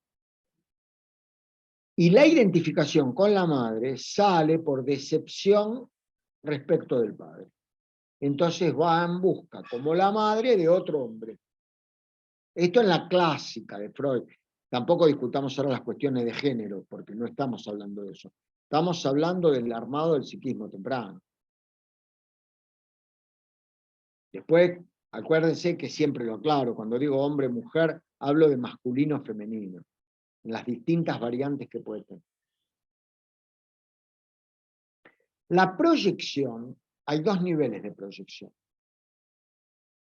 Y la identificación con la madre sale por decepción respecto del padre. Entonces va en busca, como la madre, de otro hombre. Esto es la clásica de Freud. Tampoco discutamos ahora las cuestiones de género, porque no estamos hablando de eso. Estamos hablando del armado del psiquismo temprano. Después, acuérdense que siempre lo aclaro, cuando digo hombre, mujer, hablo de masculino, femenino, en las distintas variantes que puede tener. La proyección, hay dos niveles de proyección.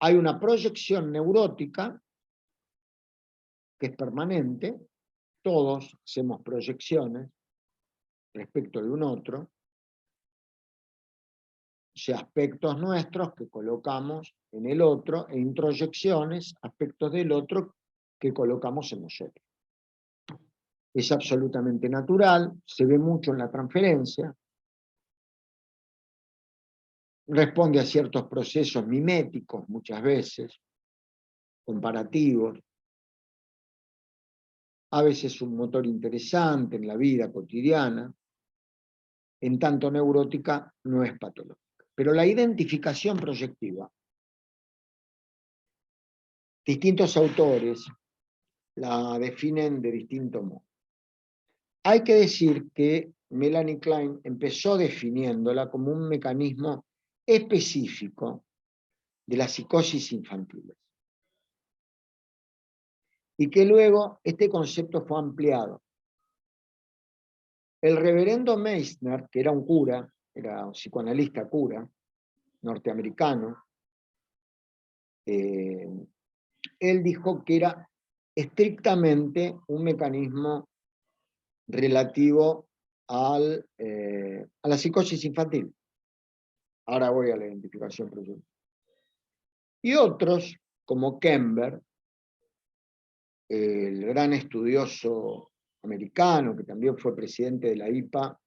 Hay una proyección neurótica, que es permanente, todos hacemos proyecciones respecto de un otro, sea, aspectos nuestros que colocamos en el otro, e introyecciones, aspectos del otro que colocamos en nosotros. Es absolutamente natural, se ve mucho en la transferencia, responde a ciertos procesos miméticos muchas veces, comparativos, a veces un motor interesante en la vida cotidiana, en tanto neurótica no es patológica. Pero la identificación proyectiva, distintos autores la definen de distinto modo. Hay que decir que Melanie Klein empezó definiéndola como un mecanismo específico de la psicosis infantil. Y que luego este concepto fue ampliado. El reverendo Meissner, que era un cura, era un psicoanalista cura, norteamericano, él dijo que era estrictamente un mecanismo relativo a la psicosis infantil. Ahora voy a la identificación proyectiva. Y otros, como Kember, el gran estudioso americano, que también fue presidente de la IPA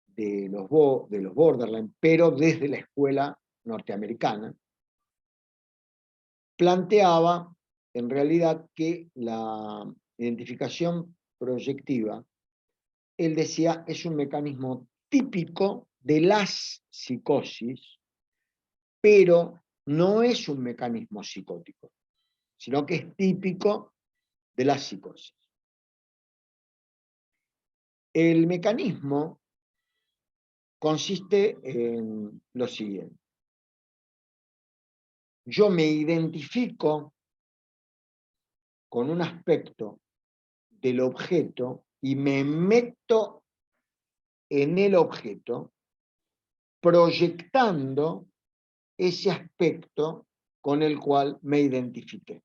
de los Borderline, pero desde la escuela norteamericana, planteaba en realidad que la identificación proyectiva, él decía, es un mecanismo típico de las psicosis, pero no es un mecanismo psicótico, sino que es típico de la psicosis. El mecanismo consiste en lo siguiente. Yo me identifico con un aspecto del objeto y me meto en el objeto proyectando ese aspecto con el cual me identifiqué.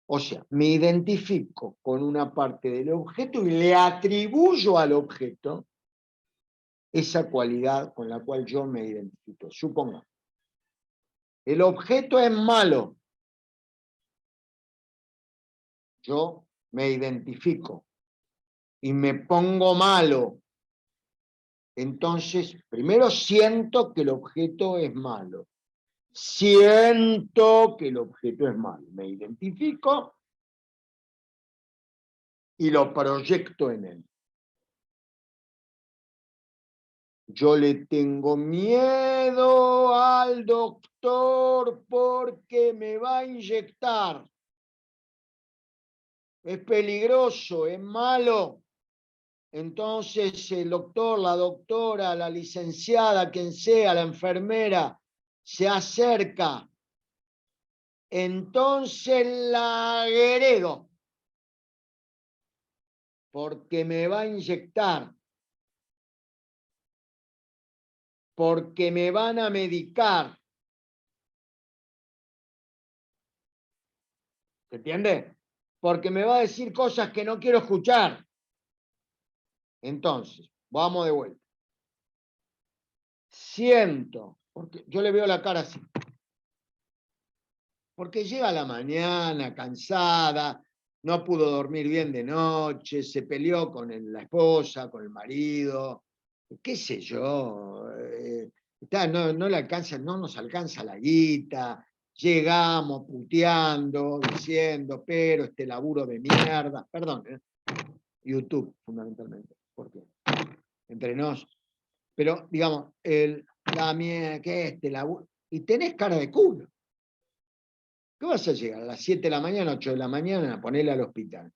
O sea, me identifico con una parte del objeto y le atribuyo al objeto esa cualidad con la cual yo me identifico. Supongamos, el objeto es malo. Yo me identifico y me pongo malo. Entonces, primero siento que el objeto es malo. Siento que el objeto es malo. Me identifico y lo proyecto en él. Yo le tengo miedo al doctor porque me va a inyectar. Es peligroso, es malo. Entonces el doctor, la doctora, la licenciada, quien sea, la enfermera, se acerca. Entonces la agredo porque me va a inyectar, porque me van a medicar. ¿Se entiende? Porque me va a decir cosas que no quiero escuchar. Entonces, vamos de vuelta. Siento, porque yo le veo la cara así. Porque llega la mañana cansada, no pudo dormir bien de noche, se peleó con la esposa, con el marido, qué sé yo, no le alcanza, no nos alcanza la guita, llegamos puteando, diciendo, pero este laburo de mierda, perdón, YouTube fundamentalmente, porque entre nos, pero digamos, la mierda, que este laburo, y tenés cara de culo. ¿Qué vas a llegar a las 7 de la mañana, 8 de la mañana, a ponerle al hospital?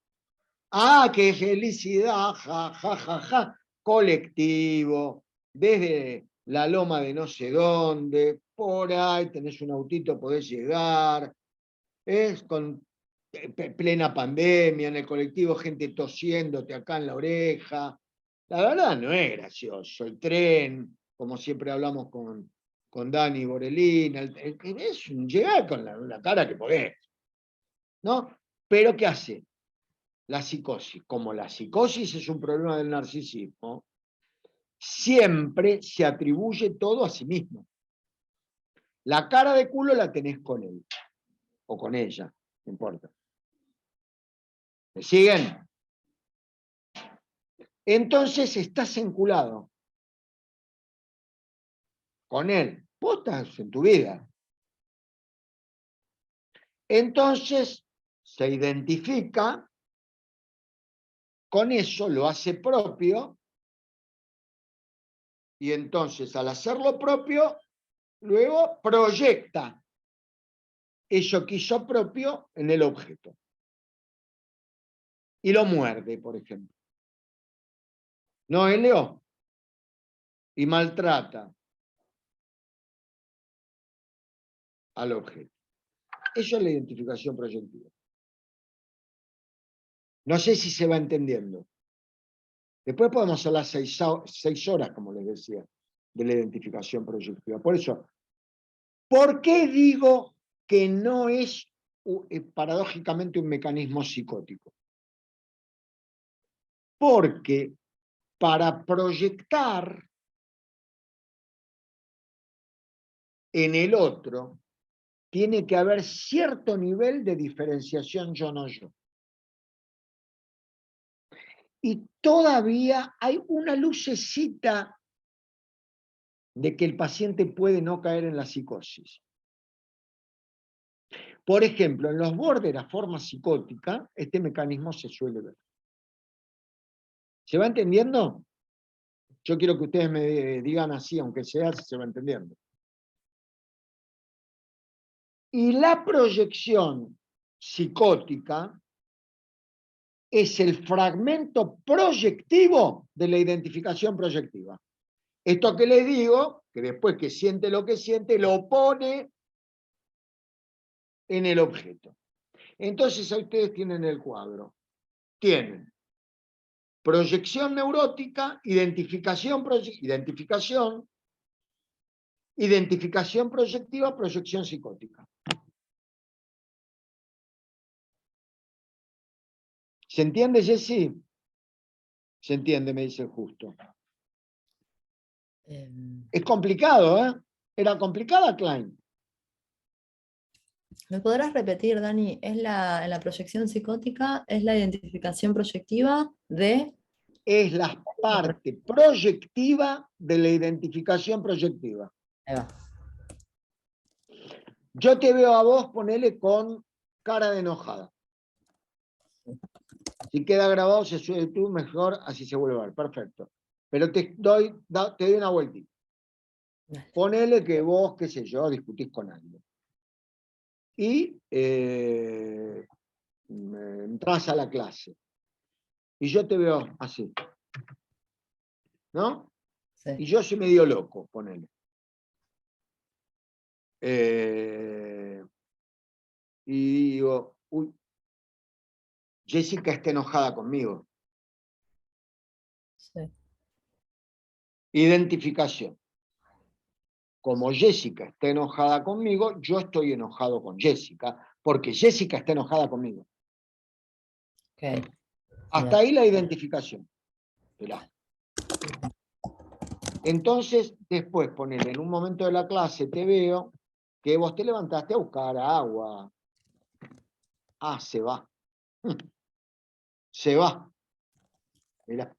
¡Ah, qué felicidad! Ja, ja, ja, ja. Colectivo, desde la loma de no sé dónde, por ahí tenés un autito, podés llegar. Es con plena pandemia, en el colectivo, gente tosiéndote acá en la oreja. La verdad no es gracioso. El tren, como siempre hablamos con Dani Borelina, es llegar con la cara que podés, ¿no? Pero ¿qué hace? La psicosis. Como la psicosis es un problema del narcisismo, siempre se atribuye todo a sí mismo. La cara de culo la tenés con él, o con ella, no importa. ¿Me siguen? Entonces estás enculado con él. Vos estás en tu vida. Entonces se identifica con eso, lo hace propio, y entonces al hacerlo propio, luego proyecta eso que hizo propio en el objeto. Y lo muerde, por ejemplo. ¿No, Elio? Y maltrata al objeto. Eso es la identificación proyectiva. No sé si se va entendiendo. Después podemos hablar 6 horas, como les decía, de la identificación proyectiva. Por eso, ¿por qué digo que no es paradójicamente un mecanismo psicótico? Porque para proyectar en el otro, tiene que haber cierto nivel de diferenciación yo-no yo. Y todavía hay una lucecita de que el paciente puede no caer en la psicosis. Por ejemplo, en los bordes de la forma psicótica, este mecanismo se suele ver. ¿Se va entendiendo? Yo quiero que ustedes me digan así, aunque sea, si se va entendiendo. Y la proyección psicótica es el fragmento proyectivo de la identificación proyectiva. Esto que les digo, que después que siente lo que siente, lo pone en el objeto. Entonces ahí ustedes tienen el cuadro. Tienen proyección neurótica, identificación proyectiva, proyección psicótica. ¿Se entiende, Jessy? Se entiende, me dice el Justo. Es complicado, ¿eh? ¿Era complicada, Klein? ¿Me podrás repetir, Dani? En la proyección psicótica es la identificación proyectiva de... Es la parte proyectiva de la identificación proyectiva. Ahí va. Yo te veo a vos, ponele con cara de enojada. Si queda grabado, se sube tú, mejor, así se vuelve a ver. Perfecto. Pero te doy una vueltita. Dale. Ponele que vos, qué sé yo, discutís con alguien. Y entras a la clase. Y yo te veo así. ¿No? Sí. Y yo soy medio loco, ponele. Y digo, uy, Jessica está enojada conmigo. Sí. Identificación. Como Jessica está enojada conmigo, yo estoy enojado con Jessica, porque Jessica está enojada conmigo. Okay. Hasta ahí la identificación. Esperá. Entonces, después, ponele, en un momento de la clase te veo que vos te levantaste a buscar agua. Ah, se va. Se va. Mirá.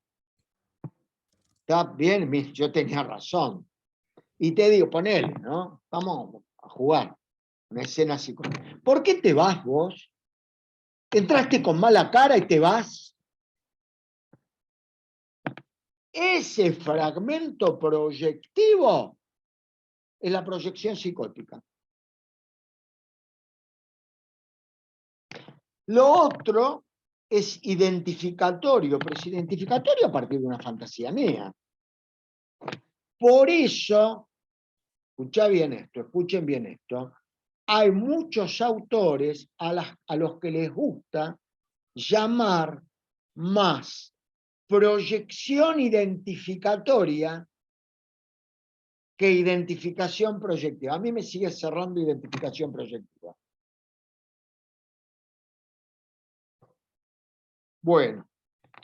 Está bien, yo tenía razón. Y te digo, ponele, ¿no? Vamos a jugar. Una escena así. ¿Por qué te vas vos? ¿Entraste con mala cara y te vas? Ese fragmento proyectivo es la proyección psicótica. Lo otro es identificatorio, pero es identificatorio a partir de una fantasía mía. Por eso, escuchen bien esto, hay muchos autores a los que les gusta llamar más proyección identificatoria que identificación proyectiva. A mí me sigue cerrando identificación proyectiva. Bueno,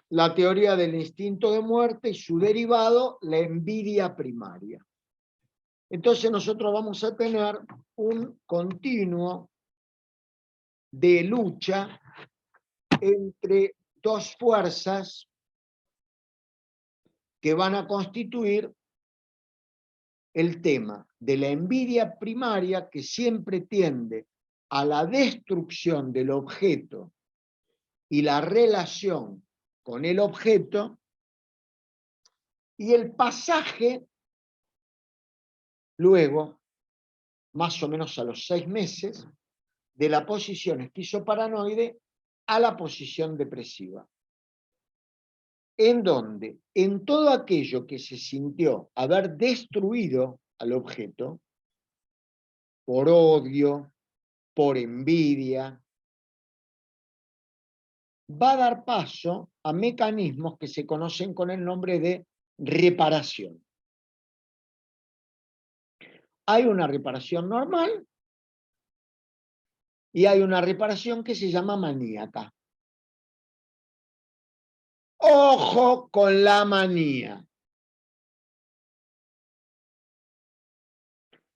la teoría del instinto de muerte y su derivado, la envidia primaria. Entonces nosotros vamos a tener un continuo de lucha entre dos fuerzas que van a constituir el tema de la envidia primaria, que siempre tiende a la destrucción del objeto y la relación con el objeto, y el pasaje luego, más o menos a los 6 meses, de la posición esquizoparanoide a la posición depresiva, en donde en todo aquello que se sintió haber destruido al objeto, por odio, por envidia, va a dar paso a mecanismos que se conocen con el nombre de reparación. Hay una reparación normal y hay una reparación que se llama maníaca. Ojo con la manía.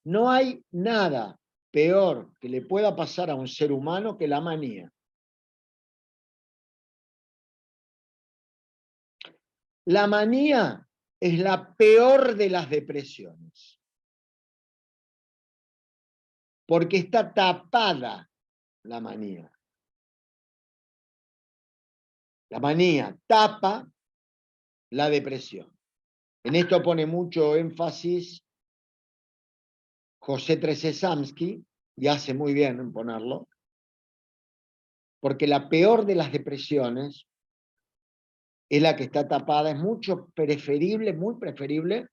No hay nada peor que le pueda pasar a un ser humano que la manía. La manía es la peor de las depresiones, porque está tapada la manía. La manía tapa la depresión. En esto pone mucho énfasis José Trezesamsky, y hace muy bien en ponerlo, porque la peor de las depresiones es la que está tapada. Es mucho preferible, muy preferible,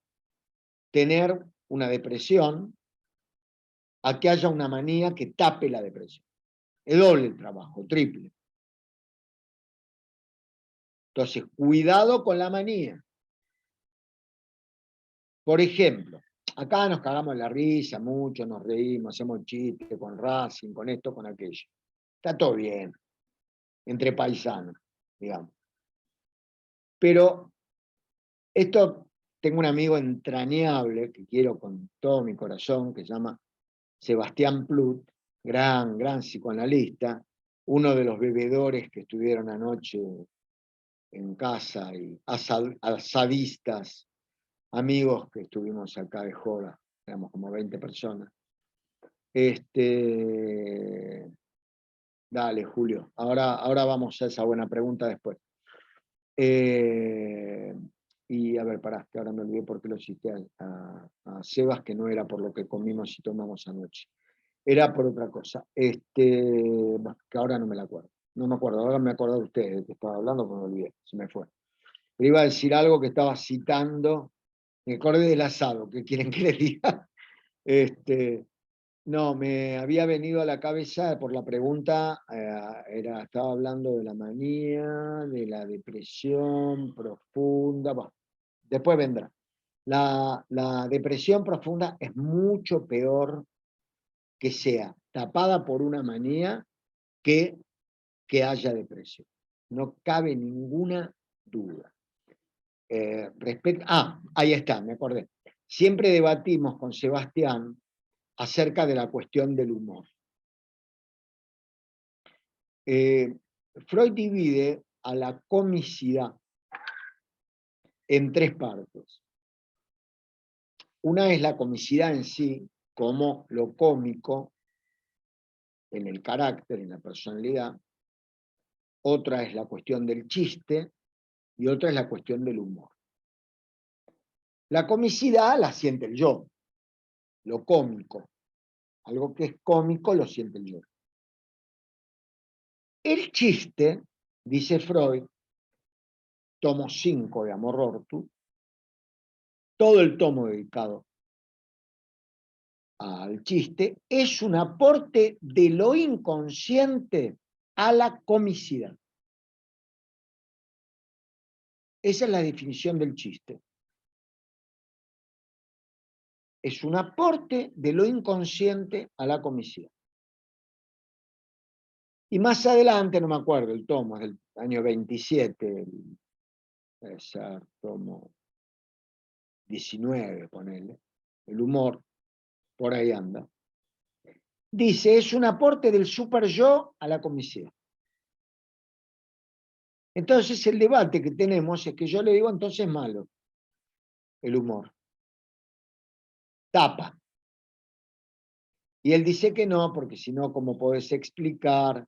tener una depresión a que haya una manía que tape la depresión. Es doble el trabajo, triple. Entonces, cuidado con la manía. Por ejemplo, acá nos cagamos la risa mucho, nos reímos, hacemos chistes con Racing, con esto, con aquello. Está todo bien, entre paisanos, digamos. Pero esto, tengo un amigo entrañable que quiero con todo mi corazón, que se llama Sebastián Plut, gran psicoanalista, uno de los bebedores que estuvieron anoche en casa, y asadistas, amigos que estuvimos acá de joda, éramos como 20 personas. Dale, Julio, ahora vamos a esa buena pregunta después. Y a ver, pará, que ahora me olvidé por qué lo cité a Sebas, que no era por lo que comimos y tomamos anoche. Era por otra cosa. Bueno, que ahora no me la acuerdo. No me acuerdo, ahora me acuerdo de ustedes, de que estaba hablando, pero me olvidé, se me fue. Pero iba a decir algo que estaba citando, me acordé del asado, ¿qué quieren que les diga? No, me había venido a la cabeza por la pregunta, estaba hablando de la manía, de la depresión profunda, bueno, después vendrá. La depresión profunda es mucho peor que sea tapada por una manía que haya depresión. No cabe ninguna duda. Ahí está, me acordé. Siempre debatimos con Sebastián acerca de la cuestión del humor. Freud divide a la comicidad en 3 partes. Una es la comicidad en sí, como lo cómico en el carácter, en la personalidad. Otra es la cuestión del chiste y otra es la cuestión del humor. La comicidad la siente el yo, lo cómico. Algo que es cómico lo siente el yo. El chiste, dice Freud, tomo 5 de Amor Ortu, todo el tomo dedicado al chiste, es un aporte de lo inconsciente a la comicidad. Esa es la definición del chiste. Es un aporte de lo inconsciente a la comicidad. Y más adelante, no me acuerdo, el tomo es del año 27, debe ser tomo 19, ponele, el humor, por ahí anda. Dice, es un aporte del super yo a la comisión. Entonces el debate que tenemos es que yo le digo entonces malo, el humor. Tapa. Y él dice que no, porque si no, ¿cómo podés explicar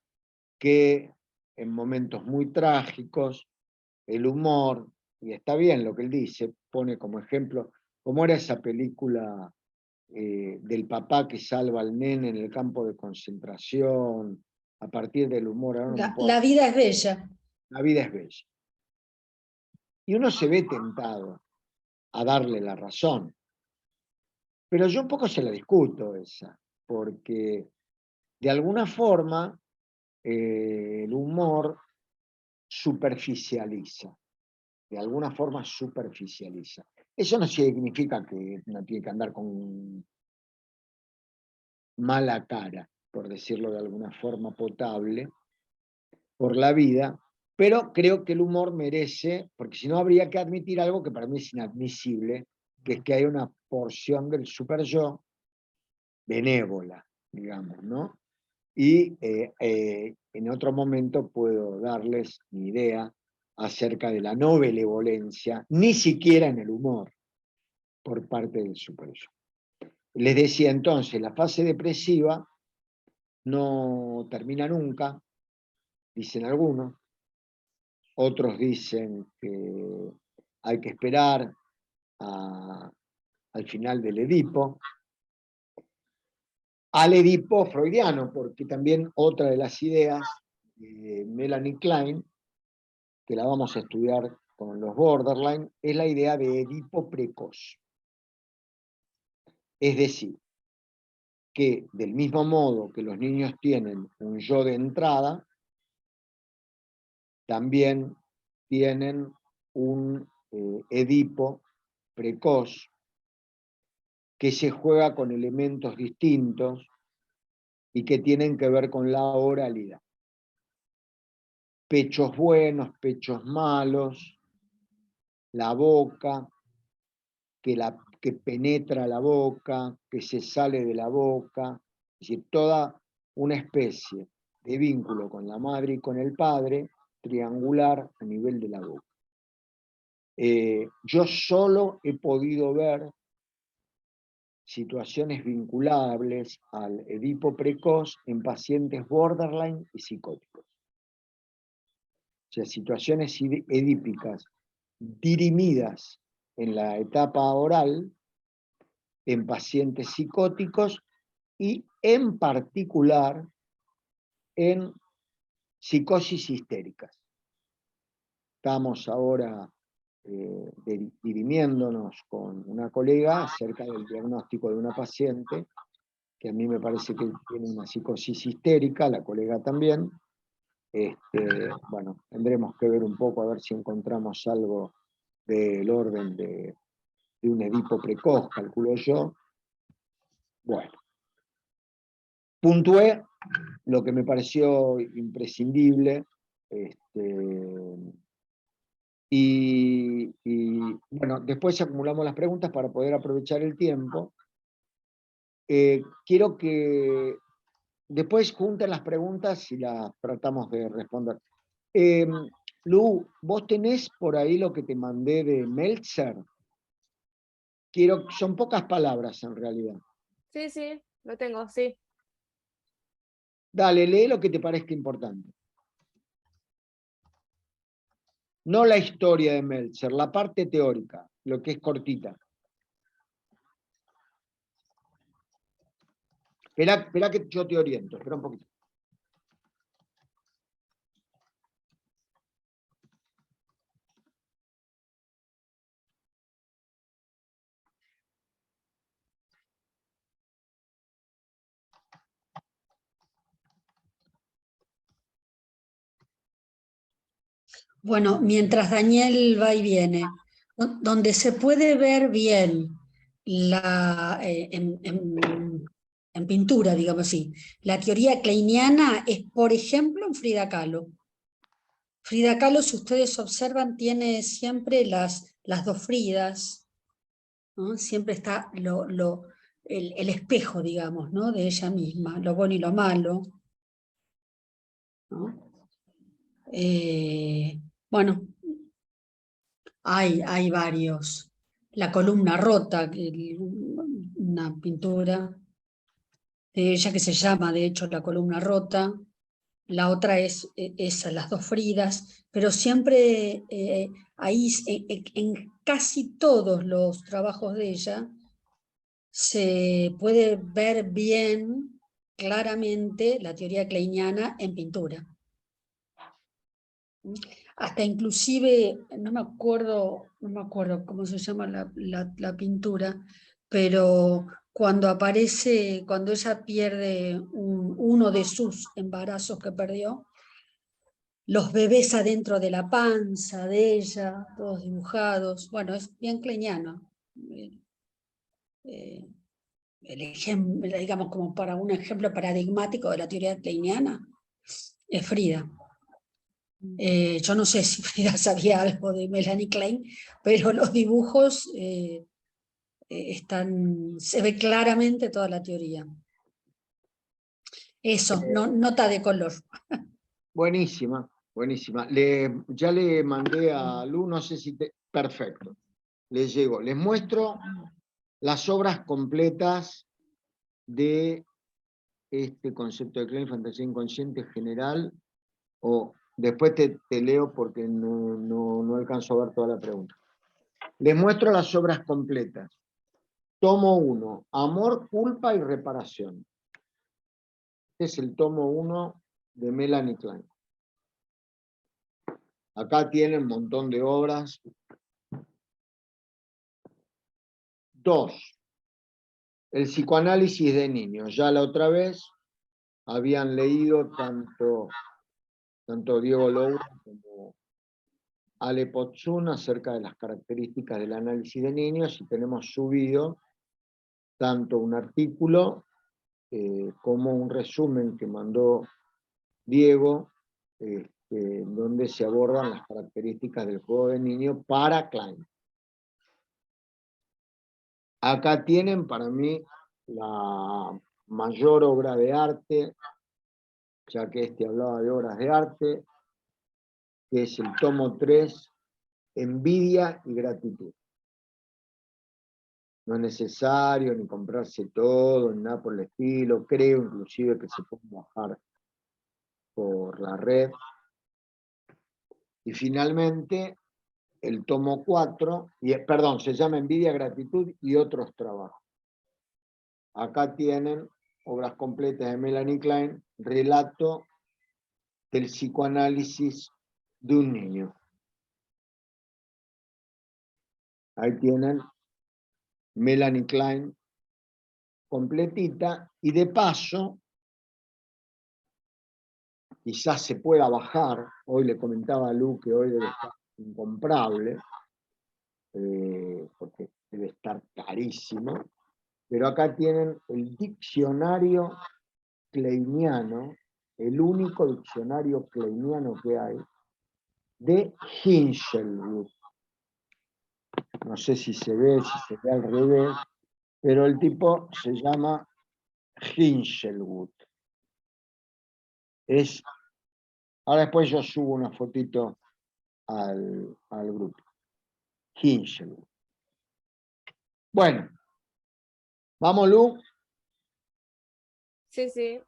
que en momentos muy trágicos el humor, y está bien lo que él dice, pone como ejemplo, ¿cómo era esa película del papá que salva al nene en el campo de concentración, a partir del humor? Ahora no me puedo- La vida es bella. La vida es bella. Y uno se ve tentado a darle la razón. Pero yo un poco se la discuto esa, porque de alguna forma el humor superficializa. De alguna forma superficializa. Eso no significa que uno tiene que andar con mala cara, por decirlo de alguna forma potable, por la vida, pero creo que el humor merece, porque si no habría que admitir algo que para mí es inadmisible, que es que hay una porción del super yo benévola, digamos, ¿no? Y en otro momento puedo darles mi idea acerca de la no benevolencia, ni siquiera en el humor, por parte del super yo. Les decía entonces, la fase depresiva no termina nunca, dicen algunos, otros dicen que hay que esperar al final del Edipo, al Edipo freudiano, porque también otra de las ideas de Melanie Klein, que la vamos a estudiar con los borderline, es la idea de Edipo precoz. Es decir, que del mismo modo que los niños tienen un yo de entrada, también tienen un Edipo precoz que se juega con elementos distintos y que tienen que ver con la oralidad. Pechos buenos, pechos malos, la boca, que penetra la boca, que se sale de la boca, es decir, toda una especie de vínculo con la madre y con el padre, triangular a nivel de la boca. Yo solo he podido ver situaciones vinculables al Edipo precoz en pacientes borderline y psicóticos. O sea, situaciones edípicas dirimidas en la etapa oral en pacientes psicóticos y en particular en psicosis histéricas. Estamos ahora dirimiéndonos con una colega acerca del diagnóstico de una paciente que a mí me parece que tiene una psicosis histérica, la colega también. Bueno, tendremos que ver un poco a ver si encontramos algo del orden de un Edipo precoz, calculo yo. Bueno, puntué lo que me pareció imprescindible, y bueno, después acumulamos las preguntas para poder aprovechar el tiempo. Quiero que después junten las preguntas y las tratamos de responder. Lu, ¿vos tenés por ahí lo que te mandé de Meltzer? Son pocas palabras en realidad. Sí, sí, lo tengo, sí. Dale, lee lo que te parezca importante. No la historia de Meltzer, la parte teórica, lo que es cortita. Espera que yo te oriento, espera un poquito. Bueno, mientras Daniel va y viene, donde se puede ver bien en pintura, digamos así, la teoría kleiniana es, por ejemplo, en Frida Kahlo. Frida Kahlo, si ustedes observan, tiene siempre las dos Fridas, ¿no? Siempre está el espejo, digamos, ¿no? De ella misma, lo bueno y lo malo, ¿no? Bueno, hay varios. La columna rota, una pintura de ella que se llama, de hecho, La columna rota. La otra es esa, las dos Fridas, pero siempre ahí, en casi todos los trabajos de ella, se puede ver bien, claramente, la teoría kleiniana en pintura. Hasta inclusive, no me acuerdo cómo se llama la pintura, pero cuando ella pierde uno de sus embarazos que perdió, los bebés adentro de la panza de ella, todos dibujados, bueno, es bien kleiniano. El ejemplo, digamos, como para un ejemplo paradigmático de la teoría kleiniana, es Frida. Yo no sé si Frida sabía algo de Melanie Klein, pero los dibujos se ve claramente toda la teoría. Eso, nota de color. Buenísima, buenísima. Ya le mandé a Lu, no sé si perfecto. Les llegó. Les muestro las obras completas de este concepto de Klein, fantasía inconsciente general, o después te leo porque no alcanzo a ver toda la pregunta. Les muestro las obras completas. Tomo 1, Amor, culpa y reparación. Este es el tomo 1 de Melanie Klein. Acá tienen un montón de obras. 2, el psicoanálisis de niños. Ya la otra vez habían leído tanto Diego Loura como Ale Pozzun acerca de las características del análisis de niños, y tenemos subido tanto un artículo como un resumen que mandó Diego, donde se abordan las características del juego de niño para Klein. Acá tienen para mí la mayor obra de arte, ya que hablaba de obras de arte, que es el tomo 3, Envidia y gratitud. No es necesario ni comprarse todo, ni nada por el estilo. Creo inclusive que se puede bajar por la red. Y finalmente, el tomo 4, perdón, se llama Envidia, gratitud y otros trabajos. Acá tienen obras completas de Melanie Klein, relato del psicoanálisis de un niño. Ahí tienen Melanie Klein completita, y de paso, quizás se pueda bajar. Hoy le comentaba a Lu que hoy debe estar incomprable, porque debe estar carísimo, pero acá tienen el diccionario kleiniano, el único diccionario kleiniano que hay, de Hinchelwood. No sé si se ve al revés, pero el tipo se llama Hinchelwood. Ahora después yo subo una fotito al grupo. Hinchelwood. Bueno, vamos, Lu. Sí, sí.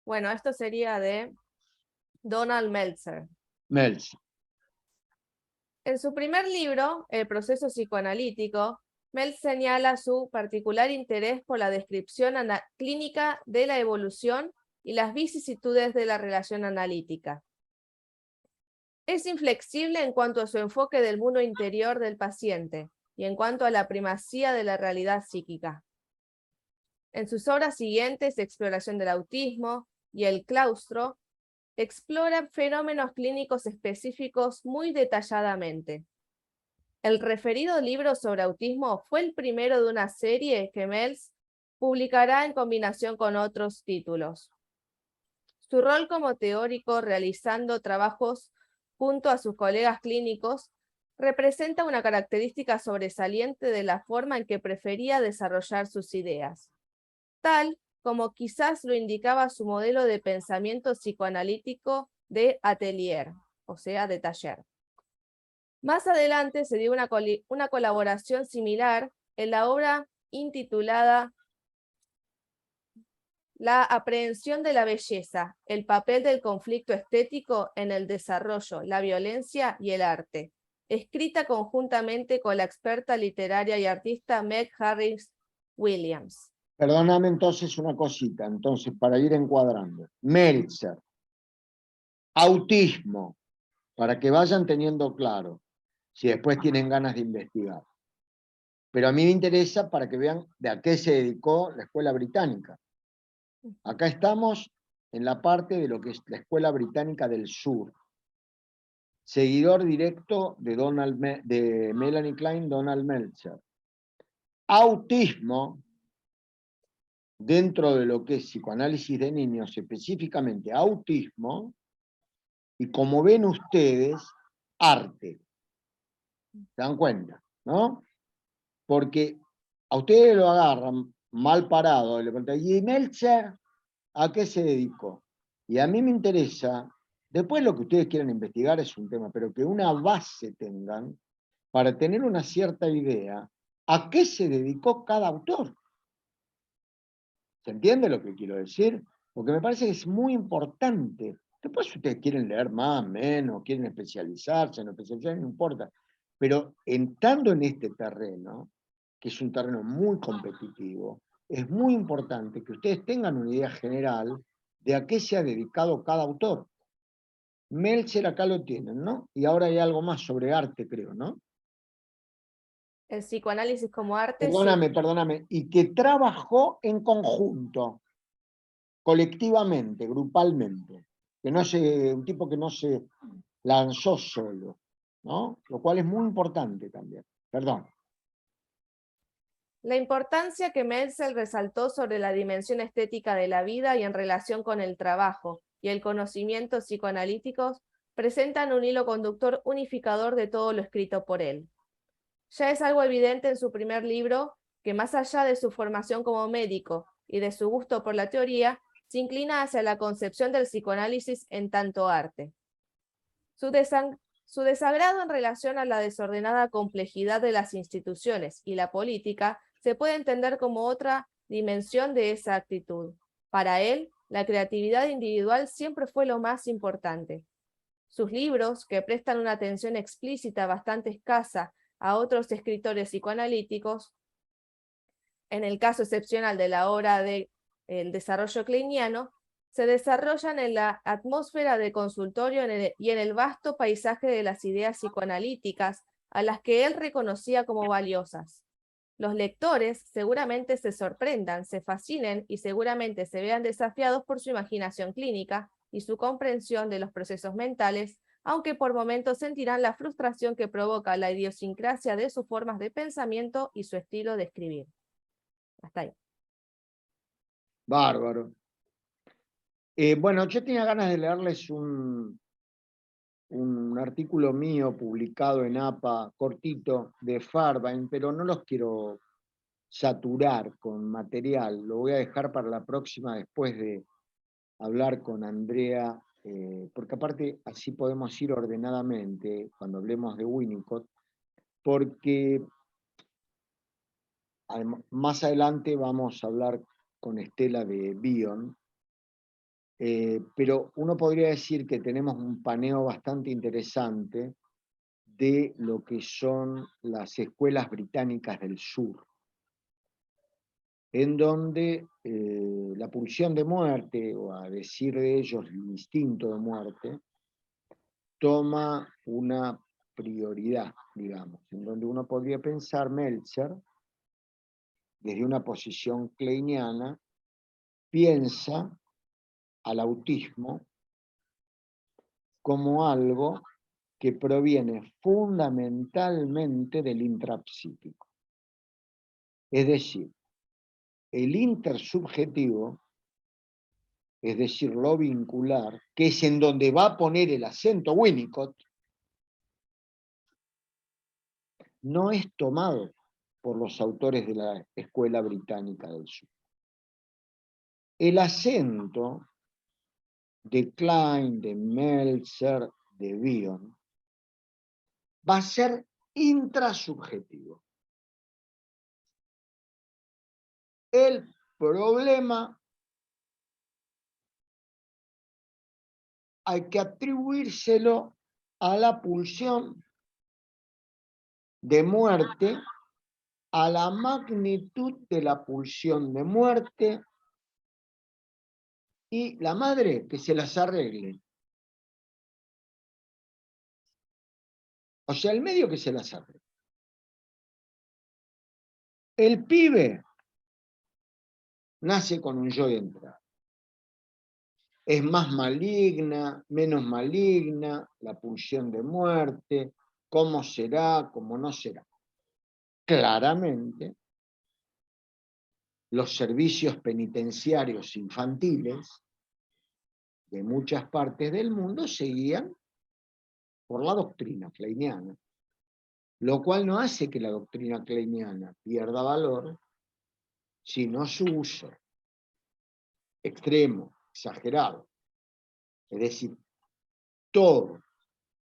Bueno, esto sería de Donald Meltzer. Meltzer. En su primer libro, El proceso psicoanalítico, Meltzer señala su particular interés por la descripción clínica de la evolución y las vicisitudes de la relación analítica. Es inflexible en cuanto a su enfoque del mundo interior del paciente y en cuanto a la primacía de la realidad psíquica. En sus obras siguientes, Exploración del autismo y El claustro, explora fenómenos clínicos específicos muy detalladamente. El referido libro sobre autismo fue el primero de una serie que Meltzer publicará en combinación con otros títulos. Su rol como teórico realizando trabajos junto a sus colegas clínicos representa una característica sobresaliente de la forma en que prefería desarrollar sus ideas, tal como quizás lo indicaba su modelo de pensamiento psicoanalítico de atelier, o sea, de taller. Más adelante se dio una colaboración similar en la obra intitulada La aprehensión de la belleza, el papel del conflicto estético en el desarrollo, la violencia y el arte, escrita conjuntamente con la experta literaria y artista Meg Harris Williams. Perdóname entonces una cosita, entonces para ir encuadrando. Meltzer, autismo, para que vayan teniendo claro, si después tienen ganas de investigar. Pero a mí me interesa para que vean de a qué se dedicó la Escuela Británica. Acá estamos en la parte de lo que es la Escuela Británica del Sur. Seguidor directo de Melanie Klein, Donald Meltzer. Autismo, dentro de lo que es psicoanálisis de niños, específicamente autismo, y como ven ustedes, arte. ¿Se dan cuenta? ¿No? Porque a ustedes lo agarran mal parado, y le preguntan, ¿y Meltzer a qué se dedicó? Y a mí me interesa, después lo que ustedes quieran investigar es un tema, pero que una base tengan para tener una cierta idea a qué se dedicó cada autor. ¿Se entiende lo que quiero decir? Porque me parece que es muy importante. Después si ustedes quieren leer más, menos, quieren especializarse, no especializarse, no importa. Pero entrando en este terreno, que es un terreno muy competitivo, es muy importante que ustedes tengan una idea general de a qué se ha dedicado cada autor. Meltzer acá lo tienen, ¿no? Y ahora hay algo más sobre arte, creo, ¿no? El psicoanálisis como arte. Perdóname, y que trabajó en conjunto, colectivamente, grupalmente, un tipo que no se lanzó solo, ¿no? Lo cual es muy importante también. Perdón. La importancia que Meltzer resaltó sobre la dimensión estética de la vida y en relación con el trabajo y el conocimiento psicoanalíticos presentan un hilo conductor unificador de todo lo escrito por él. Ya es algo evidente en su primer libro que más allá de su formación como médico y de su gusto por la teoría, se inclina hacia la concepción del psicoanálisis en tanto arte. Su desagrado en relación a la desordenada complejidad de las instituciones y la política se puede entender como otra dimensión de esa actitud. Para él, la creatividad individual siempre fue lo más importante. Sus libros, que prestan una atención explícita bastante escasa a otros escritores psicoanalíticos, en el caso excepcional de la obra de El desarrollo kleiniano, se desarrollan en la atmósfera de consultorio y en el vasto paisaje de las ideas psicoanalíticas a las que él reconocía como valiosas. Los lectores seguramente se sorprendan, se fascinen y seguramente se vean desafiados por su imaginación clínica y su comprensión de los procesos mentales, aunque por momentos sentirán la frustración que provoca la idiosincrasia de sus formas de pensamiento y su estilo de escribir. Hasta ahí. Bárbaro. Bueno, yo tenía ganas de leerles un artículo mío publicado en APA, cortito, de Farbain, pero no los quiero saturar con material. Lo voy a dejar para la próxima después de hablar con Andrea, porque aparte así podemos ir ordenadamente cuando hablemos de Winnicott, porque más adelante vamos a hablar con Estela de Bion, pero uno podría decir que tenemos un paneo bastante interesante de lo que son las escuelas británicas del sur, en donde la pulsión de muerte, o a decir de ellos, el instinto de muerte, toma una prioridad, digamos, en donde uno podría pensar Meltzer, desde una posición kleiniana, piensa al autismo como algo que proviene fundamentalmente del intrapsíquico. Es decir, el intersubjetivo es decir, lo vincular, que es en donde va a poner el acento Winnicott, no es tomado por los autores de la Escuela Británica del Sur. El acento de Klein, de Meltzer, de Bion, va a ser intrasubjetivo. El problema hay que atribuírselo a la pulsión de muerte, a la magnitud de la pulsión de muerte, y la madre que se las arregle. O sea, el medio que se las arregle. El pibe nace con un yo de entrada. Es más maligna, menos maligna, la pulsión de muerte, cómo será, cómo no será. Claramente, los servicios penitenciarios infantiles de muchas partes del mundo se guían por la doctrina kleiniana, lo cual no hace que la doctrina kleiniana pierda valor, sino su uso extremo, exagerado. Es decir, todo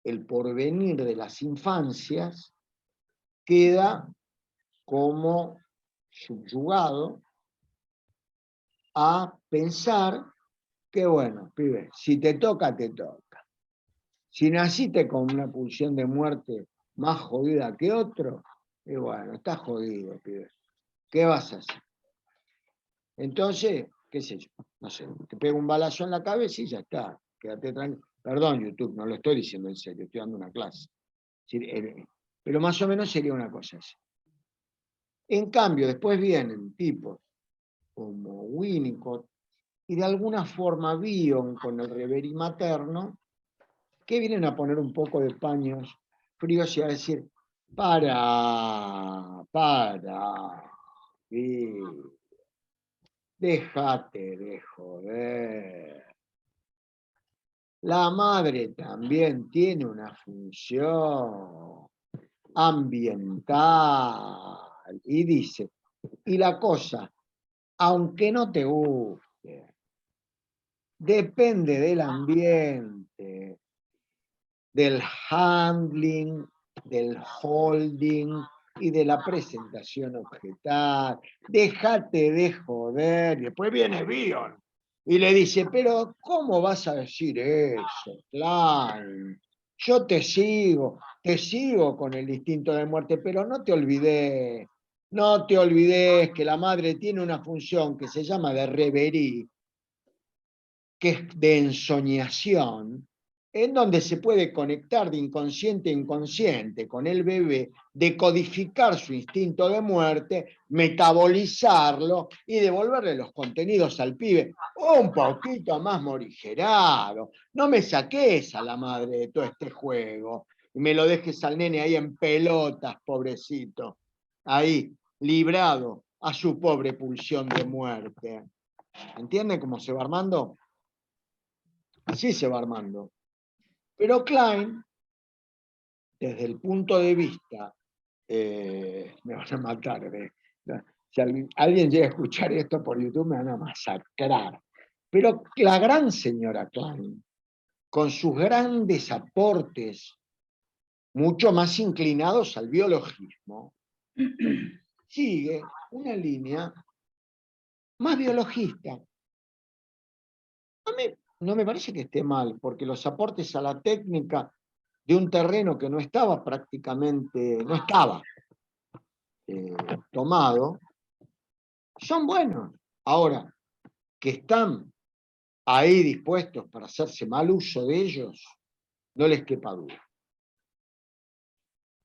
el porvenir de las infancias queda como subyugado a pensar que, bueno, pibe, si te toca, te toca. Si naciste con una pulsión de muerte más jodida que otro, y bueno, estás jodido, pibe. ¿Qué vas a hacer? Entonces, qué sé yo, no sé, te pega un balazo en la cabeza y ya está, quédate tranquilo. Perdón, YouTube, no lo estoy diciendo en serio, estoy dando una clase. Pero más o menos sería una cosa así. En cambio, después vienen tipos como Winnicott y de alguna forma Bion con el reverie materno, que vienen a poner un poco de paños fríos y a decir, déjate de joder. La madre también tiene una función ambiental. Y dice, y la cosa, aunque no te guste, depende del ambiente, del handling, del holding y de la presentación objetal. Déjate de joder. Y después viene Bion y le dice, pero ¿cómo vas a decir eso, Klein? Yo te sigo con el instinto de muerte, pero no te olvides que la madre tiene una función que se llama de reverie, que es de ensoñación, en donde se puede conectar de inconsciente a inconsciente con el bebé, decodificar su instinto de muerte, metabolizarlo y devolverle los contenidos al pibe un poquito más morigerado. No me saques a la madre de todo este juego y me lo dejes al nene ahí en pelotas, pobrecito, ahí, librado a su pobre pulsión de muerte. ¿Entienden cómo se va armando? Así se va armando. Pero Klein, desde el punto de vista, me van a matar, si alguien llega a escuchar esto por YouTube me van a masacrar. Pero la gran señora Klein, con sus grandes aportes, mucho más inclinados al biologismo, sigue una línea más biologista. A mí no me parece que esté mal, porque los aportes a la técnica de un terreno que no estaba prácticamente, no estaba tomado, son buenos. Ahora, que están ahí dispuestos para hacerse mal uso de ellos, no les quepa duda.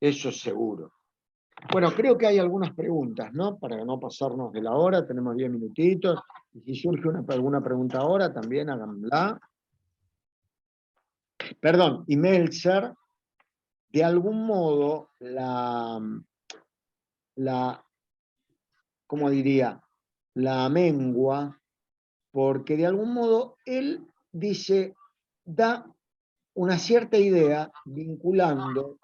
Eso es seguro. Bueno, creo que hay algunas preguntas, ¿no? Para no pasarnos de la hora, tenemos 10 minutitos. Y si surge alguna pregunta ahora, también háganla. Perdón, y Meltzer, de algún modo, ¿cómo diría? La mengua porque de algún modo él dice, da una cierta idea vinculando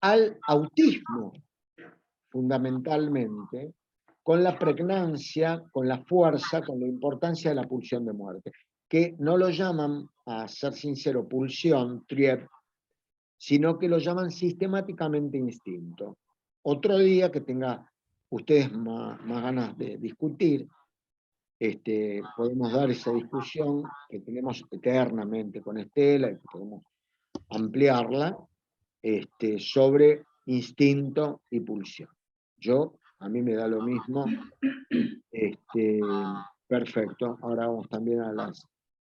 al autismo, fundamentalmente, con la pregnancia, con la fuerza, con la importancia de la pulsión de muerte, que no lo llaman, a ser sincero, pulsión, Trieb, sino que lo llaman sistemáticamente instinto. Otro día que tenga ustedes más ganas de discutir, podemos dar esa discusión que tenemos eternamente con Estela y que podemos ampliarla, sobre instinto y pulsión. A mí me da lo mismo. Perfecto. Ahora vamos también a las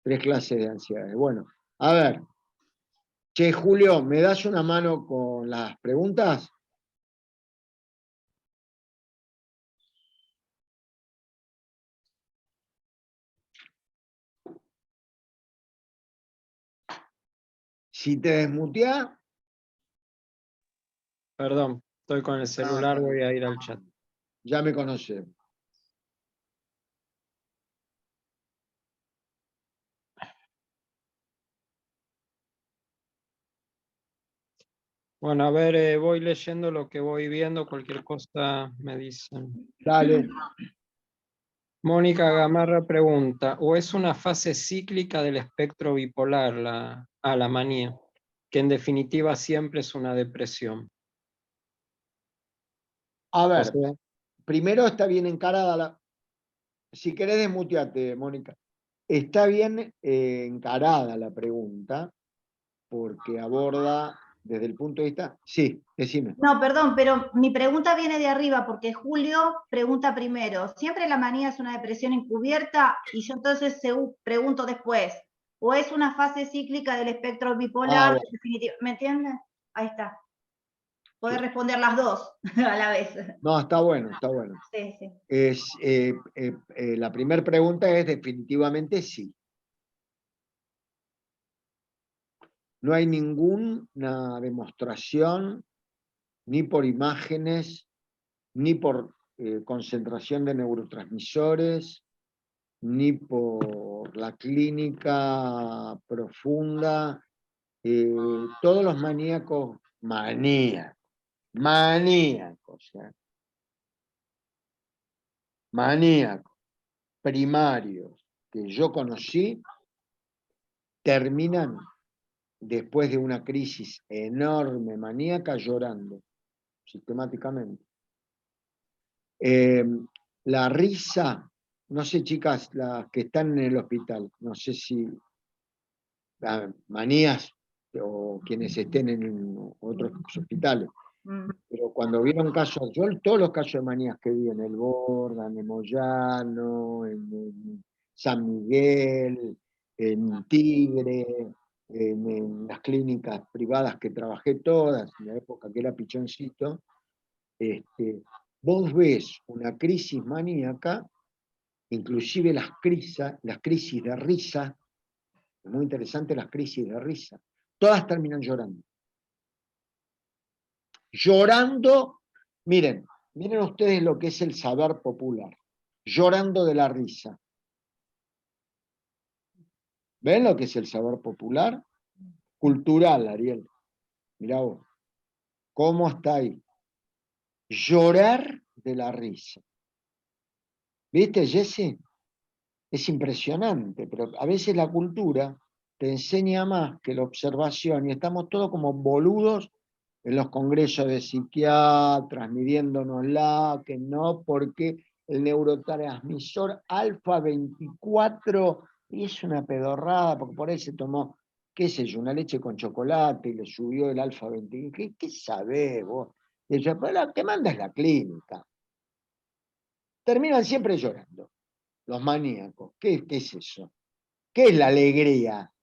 3 clases de ansiedades. Bueno, a ver. Che, Julio, ¿me das una mano con las preguntas? Si te desmuteás, Perdón, estoy con el celular, voy a ir al chat. ya me conocés. Bueno, a ver, voy leyendo lo que voy viendo, cualquier cosa me dicen. Dale. Mónica Gamarra pregunta, ¿o es una fase cíclica del espectro bipolar, la manía, que en definitiva siempre es una depresión? A O ver, sea, primero está bien encarada la... Si querés desmuteate, Mónica. Está bien encarada la pregunta, porque aborda desde el punto de vista... Sí, decime. No, perdón, pero mi pregunta viene de arriba porque Julio pregunta primero. ¿Siempre la manía es una depresión encubierta? Y yo entonces pregunto después. ¿O es una fase cíclica del espectro bipolar? Bueno. ¿Me entiendes? Ahí está. Podés responder las dos a la vez. No, está bueno, está bueno. Sí, sí. La primera pregunta es definitivamente sí. No hay ninguna demostración, ni por imágenes, ni por concentración de neurotransmisores, ni por la clínica profunda. Todos los maníacos, maníacos primarios que yo conocí, terminan después de una crisis enorme, maníaca, llorando sistemáticamente. La risa, no sé, chicas, las que están en el hospital, no sé si manías o quienes estén en otros hospitales, pero cuando vieron casos, yo todos los casos de manías que vi en el Bordan, en Moyano, en San Miguel, en Tigre, en las clínicas privadas que trabajé todas, en la época que era pichoncito, vos ves una crisis maníaca, inclusive las crisis de risa, es muy interesante las crisis de risa, todas terminan llorando. Llorando, miren ustedes lo que es el saber popular, llorando de la risa. ¿Ven lo que es el saber popular? Cultural, Ariel. Mirá vos, ¿cómo está ahí? Llorar de la risa. ¿Viste, Jesse? Es impresionante, pero a veces la cultura te enseña más que la observación y estamos todos como boludos en los congresos de psiquiatras, midiéndonosla, que no, porque el neurotransmisor alfa 24, y es una pedorrada, porque por ahí se tomó, qué sé yo, una leche con chocolate y le subió el alfa 24, ¿qué sabés vos? Y yo, pero la que manda es la clínica. Terminan siempre llorando, los maníacos. ¿Qué es eso? ¿Qué es la alegría?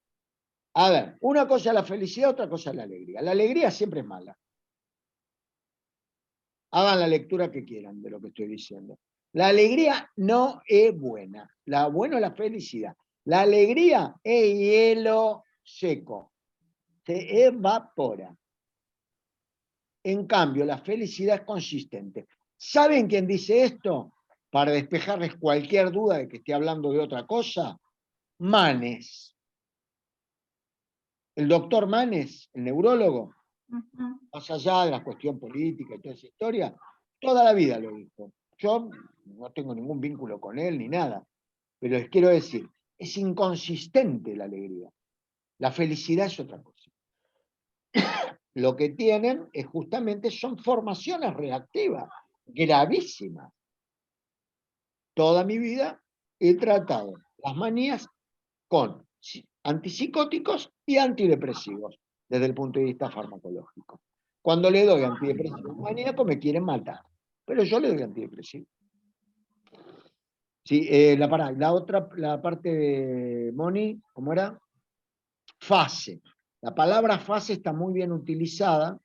A ver, una cosa es la felicidad, otra cosa es la alegría. La alegría siempre es mala. Hagan la lectura que quieran de lo que estoy diciendo. La alegría no es buena. La buena es la felicidad. La alegría es hielo seco. Se evapora. En cambio, la felicidad es consistente. ¿Saben quién dice esto? para despejarles cualquier duda de que esté hablando de otra cosa, Manes. El doctor Manes, el neurólogo, Ujú. más allá de la cuestión política y toda esa historia, toda la vida lo dijo. Yo no tengo ningún vínculo con él ni nada, pero les quiero decir, es inconsistente la alegría. La felicidad es otra cosa. Lo que tienen es justamente son formaciones reactivas, gravísimas. Toda mi vida he tratado las manías con antipsicóticos y antidepresivos desde el punto de vista farmacológico. Cuando le doy antidepresivos maníaco me quieren matar, pero yo le doy antidepresivos. Sí, la otra, la parte de Moni, ¿cómo era? Fase. La palabra fase está muy bien utilizada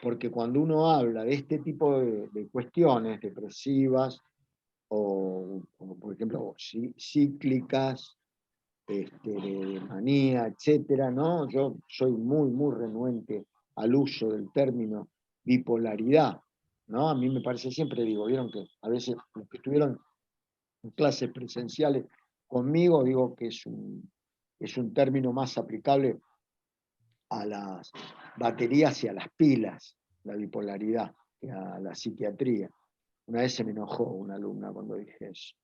porque cuando uno habla de este tipo de cuestiones depresivas o por ejemplo cíclicas, de manía, etcétera, ¿no? Yo soy muy renuente al uso del término bipolaridad, ¿no? A mí me parece, siempre digo, vieron que a veces los que estuvieron en clases presenciales conmigo, digo que es un término más aplicable a las baterías y a las pilas, la bipolaridad, que a la psiquiatría. Una vez se me enojó una alumna cuando dije eso,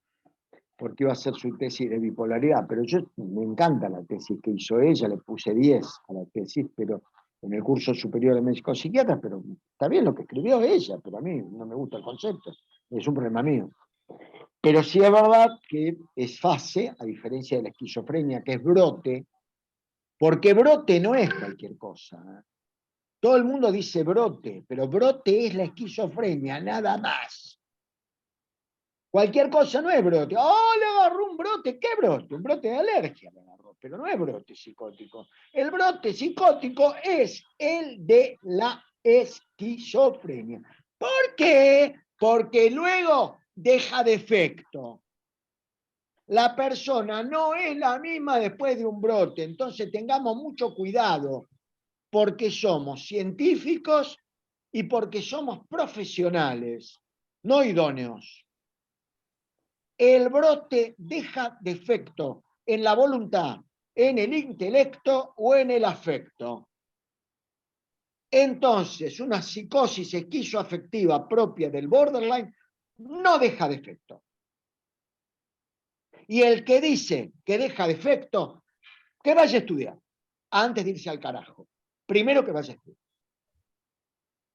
porque iba a hacer su tesis de bipolaridad, pero me encanta la tesis que hizo ella, le puse 10 a la tesis, pero en el curso superior de médico psiquiatra, pero está bien lo que escribió ella, pero a mí no me gusta el concepto, es un problema mío. Pero sí es verdad que es fase, a diferencia de la esquizofrenia, que es brote, porque brote no es cualquier cosa. Todo el mundo dice brote, pero brote es la esquizofrenia, nada más. Cualquier cosa no es brote. ¡Oh, le agarró un brote! ¿Qué brote? Un brote de alergia le agarró, pero no es brote psicótico. El brote psicótico es el de la esquizofrenia. ¿Por qué? Porque luego deja de efecto. La persona no es la misma después de un brote, entonces tengamos mucho cuidado, porque somos científicos y porque somos profesionales, no idóneos. El brote deja de efecto en la voluntad, en el intelecto o en el afecto. Entonces, una psicosis esquizoafectiva propia del borderline no deja de efecto. Y el que dice que deja de efecto, que vaya a estudiar, antes de irse al carajo. Primero que vaya a estudiar.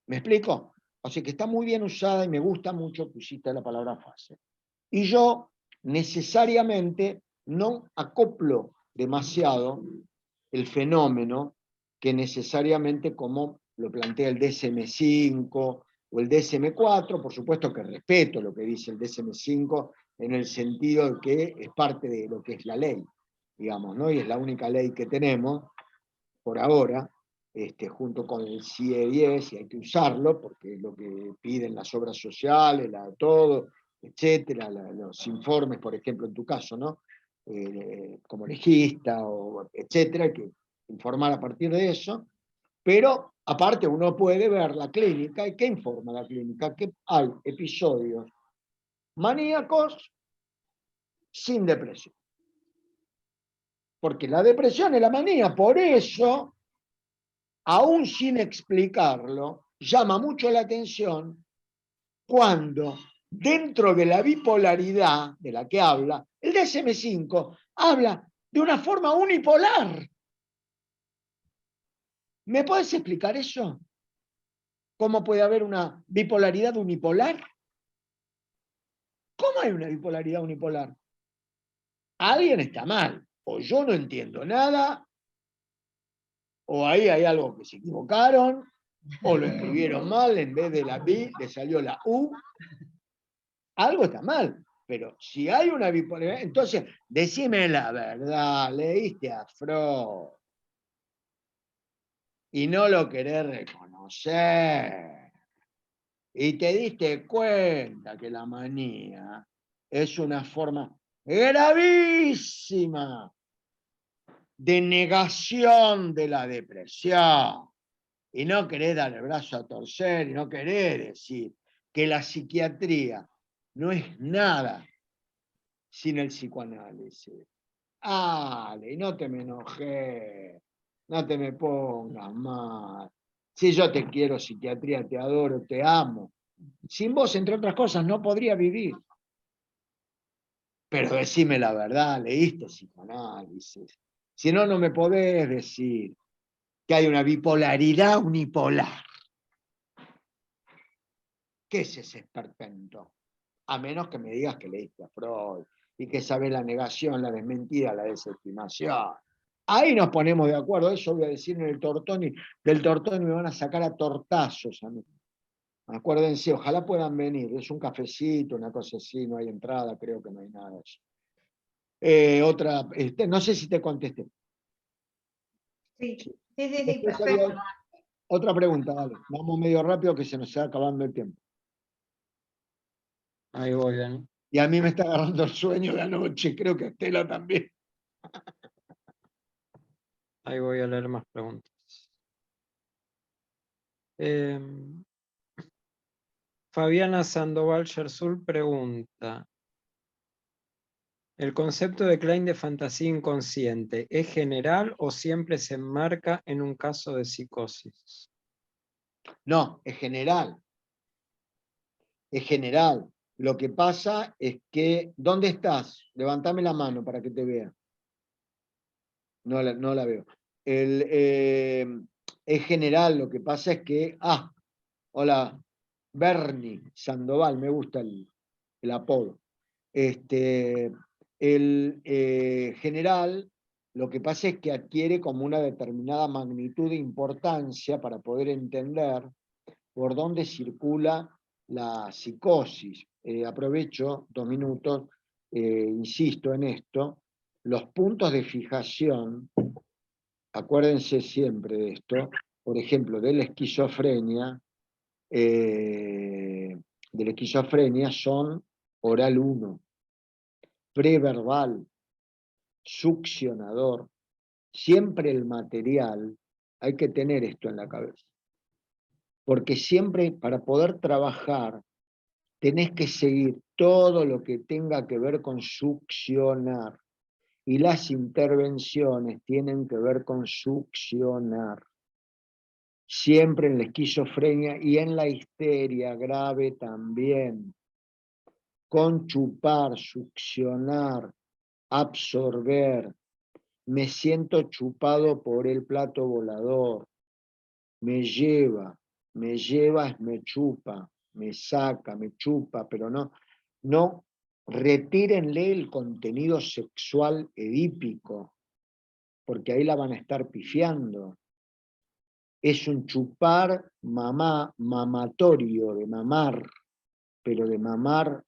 ¿Me explico? O sea que está muy bien usada y me gusta mucho que usiste la palabra fase. Y yo necesariamente no acoplo demasiado el fenómeno que necesariamente como lo plantea el DSM-5 o el DSM-4, por supuesto que respeto lo que dice el DSM-5 en el sentido de que es parte de lo que es la ley, digamos, ¿no? Y es la única ley que tenemos por ahora, junto con el CIE 10, y hay que usarlo porque es lo que piden las obras sociales, todo, etcétera, los informes, por ejemplo, en tu caso, ¿no? Como legista, o etcétera, hay que informar a partir de eso, pero aparte uno puede ver la clínica, ¿y qué informa la clínica? Que hay episodios maníacos sin depresión. Porque la depresión es la manía, por eso, aún sin explicarlo, llama mucho la atención cuando dentro de la bipolaridad de la que habla, el DSM-5 habla de una forma unipolar. ¿Me puedes explicar eso? ¿Cómo puede haber una bipolaridad unipolar? ¿Cómo hay una bipolaridad unipolar? Alguien está mal, o yo no entiendo nada, o ahí hay algo que se equivocaron, o lo escribieron mal, en vez de la B le salió la U. Algo está mal, pero si hay una bipolaridad, entonces decime la verdad, leíste a Freud y no lo querés reconocer. Y te diste cuenta que la manía es una forma gravísima de negación de la depresión. Y no querés dar el brazo a torcer, y no querés decir que la psiquiatría no es nada sin el psicoanálisis. Ale, no te me enojes, no te me pongas mal. Si yo te quiero, psiquiatría, te adoro, te amo. Sin vos, entre otras cosas, no podría vivir. Pero decime la verdad, leíste psicoanálisis. Si no, no me podés decir que hay una bipolaridad unipolar. ¿Qué es ese esperpento? A menos que me digas que leíste a Freud y que sabes la negación, la desmentida, la desestimación. Ahí nos ponemos de acuerdo. Eso voy a decir en el Tortoni. Del Tortoni me van a sacar a tortazos a mí. Acuérdense, ojalá puedan venir. Es un cafecito, una cosa así, no hay entrada, creo que no hay nada de eso. No sé si te contesté. Sí, sí, Después perfecto. había otra pregunta, dale. Vamos medio rápido que se nos está acabando el tiempo. Ahí voy, Dani. Y a mí me está agarrando el sueño de anoche, creo que a Estela también. Ahí voy a leer más preguntas. Fabiana Sandoval Yersul pregunta: ¿el concepto de Klein de fantasía inconsciente es general o siempre se enmarca en un caso de psicosis? No, es general. Es general. Lo que pasa es que, ¿dónde estás? Levantame la mano para que te vea. No la veo. Es general, lo que pasa es que, hola, Bernie Sandoval, me gusta el apodo. General, lo que pasa es que adquiere como una determinada magnitud de importancia para poder entender por dónde circula la psicosis. Aprovecho 2 minutos, insisto en esto, los puntos de fijación, acuérdense siempre de esto, por ejemplo, de la esquizofrenia son oral 1, preverbal, succionador, siempre el material, hay que tener esto en la cabeza, porque siempre para poder trabajar tenés que seguir todo lo que tenga que ver con succionar, y las intervenciones tienen que ver con succionar. Siempre en la esquizofrenia y en la histeria grave también. Con chupar, succionar, absorber. Me siento chupado por el plato volador. Me lleva es me chupa, me saca, me chupa, pero no retírenle el contenido sexual edípico, porque ahí la van a estar pifiando. Es un chupar mamatorio, de mamar, pero de mamar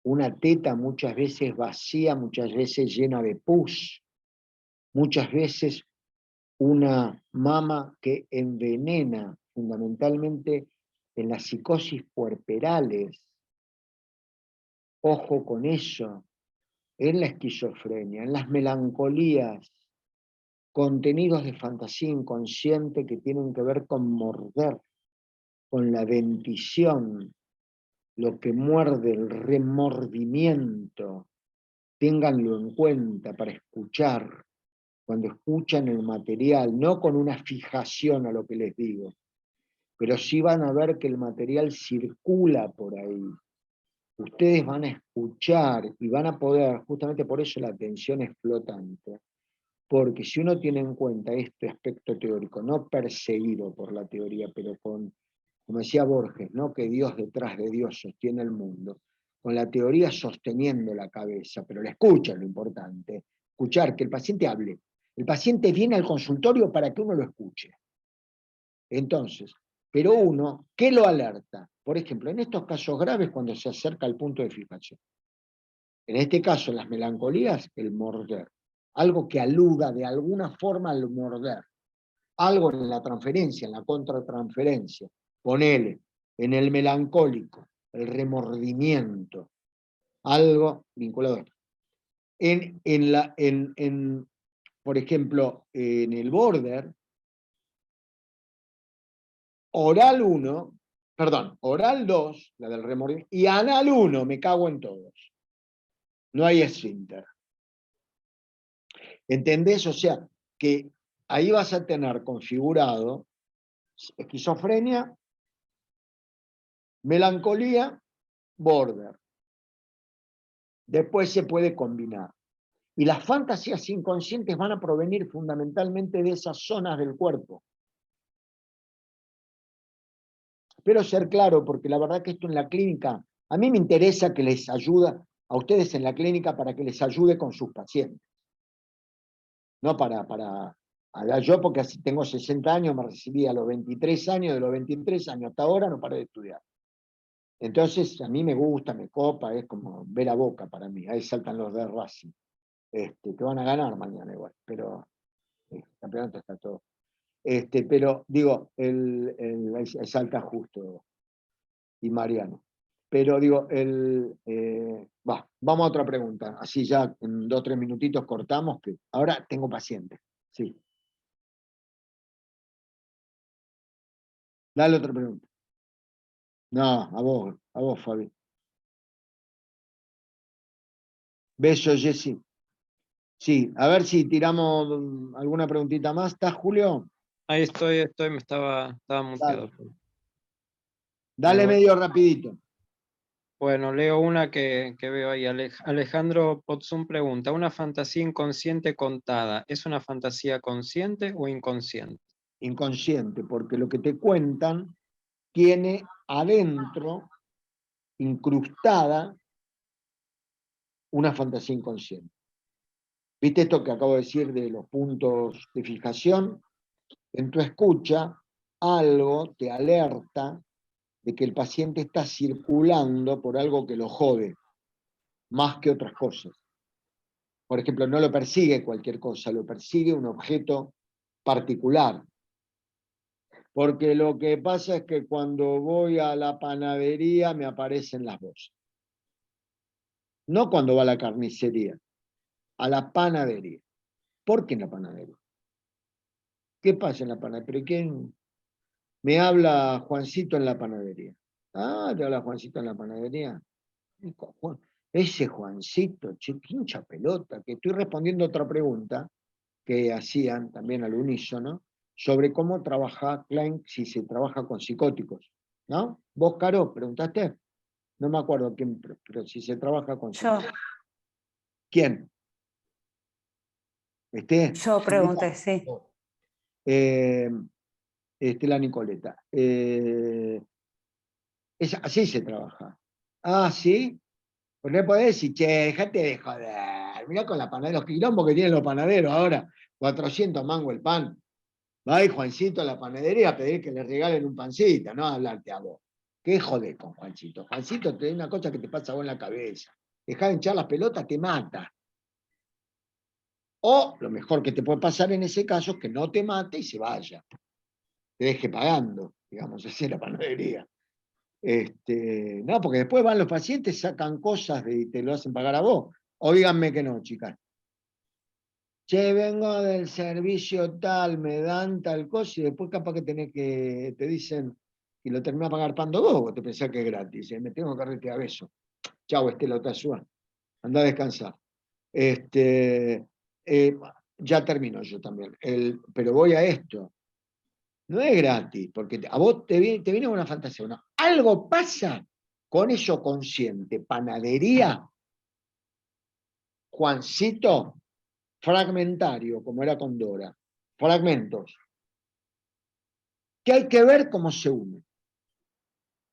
una teta muchas veces vacía, muchas veces llena de pus, muchas veces una mama que envenena, fundamentalmente en las psicosis puerperales. Ojo con eso, en la esquizofrenia, en las melancolías, contenidos de fantasía inconsciente que tienen que ver con morder, con la dentición, lo que muerde, el remordimiento. Ténganlo en cuenta para escuchar, cuando escuchan el material, no con una fijación a lo que les digo, pero sí van a ver que el material circula por ahí. Ustedes van a escuchar y van a poder, justamente por eso la atención es flotante, porque si uno tiene en cuenta este aspecto teórico, no perseguido por la teoría, pero con, como decía Borges, ¿no? Que Dios detrás de Dios sostiene el mundo, con la teoría sosteniendo la cabeza, pero la escucha es lo importante, escuchar, que el paciente hable. El paciente viene al consultorio para que uno lo escuche. Entonces, pero uno, ¿qué lo alerta? Por ejemplo, en estos casos graves cuando se acerca al punto de fijación. En este caso, en las melancolías, el morder. Algo que aluda de alguna forma al morder. Algo en la transferencia, en la contratransferencia. Ponele, en el melancólico, el remordimiento. Algo vinculado a esto. Por ejemplo, en el border, oral 1 perdón, oral 2, la del remordimiento, y anal 1, me cago en todos. No hay esfínter. ¿Entendés? O sea, que ahí vas a tener configurado esquizofrenia, melancolía, border. Después se puede combinar. Y las fantasías inconscientes van a provenir fundamentalmente de esas zonas del cuerpo. Espero ser claro, porque la verdad que esto en la clínica, a mí me interesa que les ayude a ustedes en la clínica para que les ayude con sus pacientes. No yo porque así tengo 60 años, me recibí a los 23 años, de los 23 años hasta ahora no paré de estudiar. Entonces a mí me gusta, me copa, es como ver a Boca para mí, ahí saltan los de Racing. Que van a ganar mañana igual, pero el campeonato está todo. Pero digo, ahí salta Justo y Mariano. Pero digo, vamos a otra pregunta, así ya en 2 o 3 minutitos cortamos, que ahora tengo pacientes. Sí. Dale otra pregunta. No, a vos, Fabi. Beso, Jessy. Sí, a ver si tiramos alguna preguntita más. ¿Estás, Julio? Ahí estoy, me estaba muteado. Dale Pero, medio rapidito. bueno, leo una que veo ahí. Alejandro Potzun pregunta, ¿una fantasía inconsciente contada es una fantasía consciente o inconsciente? Inconsciente, porque lo que te cuentan tiene adentro, incrustada, una fantasía inconsciente. ¿Viste esto que acabo de decir de los puntos de fijación? En tu escucha, algo te alerta de que el paciente está circulando por algo que lo jode, más que otras cosas. Por ejemplo, no lo persigue cualquier cosa, lo persigue un objeto particular. Porque lo que pasa es que cuando voy a la panadería me aparecen las voces. No cuando va a la carnicería, a la panadería. ¿Por qué en la panadería? ¿Qué pasa en la panadería? ¿Pero quién? Me habla Juancito en la panadería. Ah, te habla Juancito en la panadería. Ese Juancito, che, qué hincha pelota, que estoy respondiendo otra pregunta que hacían también al unísono, sobre cómo trabaja Klein si se trabaja con psicóticos. ¿No? ¿Vos, Caro, preguntaste? No me acuerdo quién, pero si se trabaja con psicóticos. ¿Quién? Yo pregunté, sí. La Nicoleta. Así se trabaja. Ah, ¿sí? Pues no podés decir, che, dejate de joder. Mirá con la panadera, los quilombos que tienen los panaderos ahora. 400 mangos el pan. Va y Juancito a la panadería a pedir que le regalen un pancito, no a hablarte a vos. ¿Qué jodés con Juancito? Juancito te da una cosa que te pasa a vos en la cabeza. Dejá de hinchar las pelotas, te mata. O lo mejor que te puede pasar en ese caso es que no te mate y se vaya. Te deje pagando, digamos, así es la panadería. No, porque después van los pacientes, sacan cosas y te lo hacen pagar a vos. O díganme que no, chicas. Che, vengo del servicio tal, me dan tal cosa, y después capaz que te dicen, y lo termina pagando vos te pensás que es gratis. Me tengo que arreglar a beso. Chau, Estela Otazúa. Andá a descansar. Ya termino yo también. Pero voy a esto. No es gratis, porque a vos te viene una fantasía. ¿No? Algo pasa con eso consciente. Panadería, Juancito, fragmentario, como era con Dora. Fragmentos. Que hay que ver cómo se une.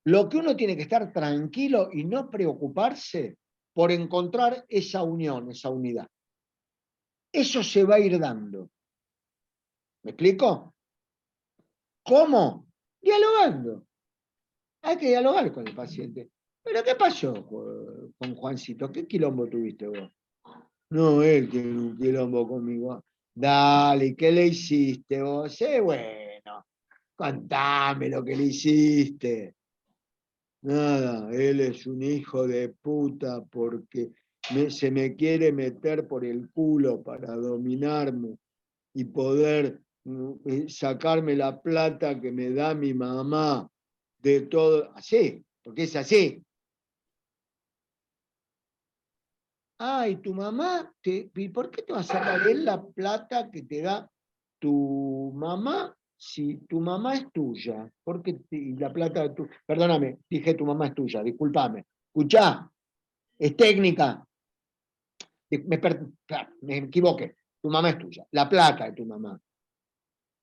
Lo que uno tiene que estar tranquilo y no preocuparse por encontrar esa unión, esa unidad. Eso se va a ir dando. ¿Me explico? ¿Cómo? Dialogando. Hay que dialogar con el paciente. ¿Pero qué pasó con Juancito? ¿Qué quilombo tuviste vos? No, él tiene un quilombo conmigo. Dale, ¿qué le hiciste vos? Bueno, contame lo que le hiciste. Nada, él es un hijo de puta porque se me quiere meter por el culo para dominarme y poder sacarme la plata que me da mi mamá. de todo, así, porque es así. Ah, y tu mamá, ¿y por qué te vas a valer la plata que te da tu mamá si tu mamá es tuya? Y la plata de tu... Perdóname, dije tu mamá es tuya, discúlpame. Escuchá, es técnica. Me equivoqué. Tu mamá es tuya, la plata de tu mamá.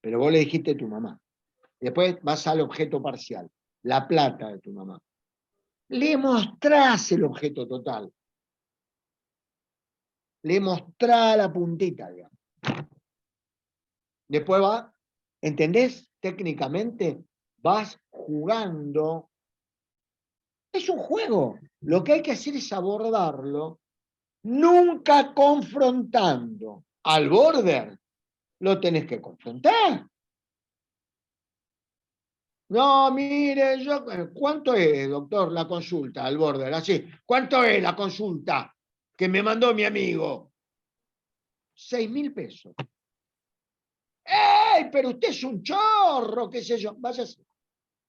Pero vos le dijiste tu mamá. Después vas al objeto parcial, la plata de tu mamá. Le mostrás el objeto total. Le mostrás la puntita, digamos. Después va, ¿entendés? Técnicamente vas jugando. Es un juego. Lo que hay que hacer es abordarlo, nunca confrontando. Al border lo tenés que confrontar. No, mire, ¿cuánto es, doctor, la consulta al border? Así, ¿cuánto es la consulta que me mandó mi amigo? 6.000 pesos. ¡Ey! Pero usted es un chorro, qué sé yo. Váyase.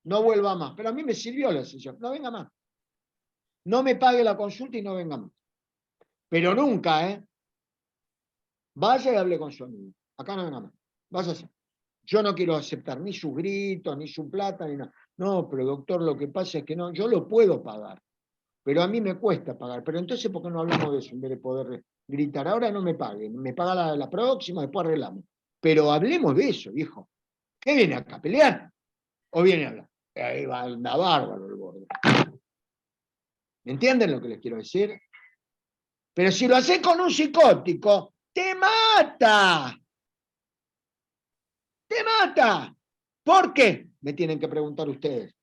No vuelva más. Pero a mí me sirvió la sesión. No venga más. No me pague la consulta y no venga más. Pero nunca, ¿eh? Vaya y hable con su amigo. Acá no venga más. Váyase. Yo no quiero aceptar ni sus gritos, ni su plata, ni nada. No, pero doctor, lo que pasa es que no, yo lo puedo pagar. Pero a mí me cuesta pagar. Pero entonces, ¿por qué no hablamos de eso en vez de poder gritar? Ahora no me paguen. Me paga la próxima, después arreglamos. Pero hablemos de eso, viejo. ¿Qué viene acá? ¿A pelear? ¿O viene a hablar? Ahí va, anda bárbaro el borde. ¿Me entienden lo que les quiero decir? Pero si lo haces con un psicótico, ¡te mata! ¡Te mata! ¿Por qué? Me tienen que preguntar ustedes.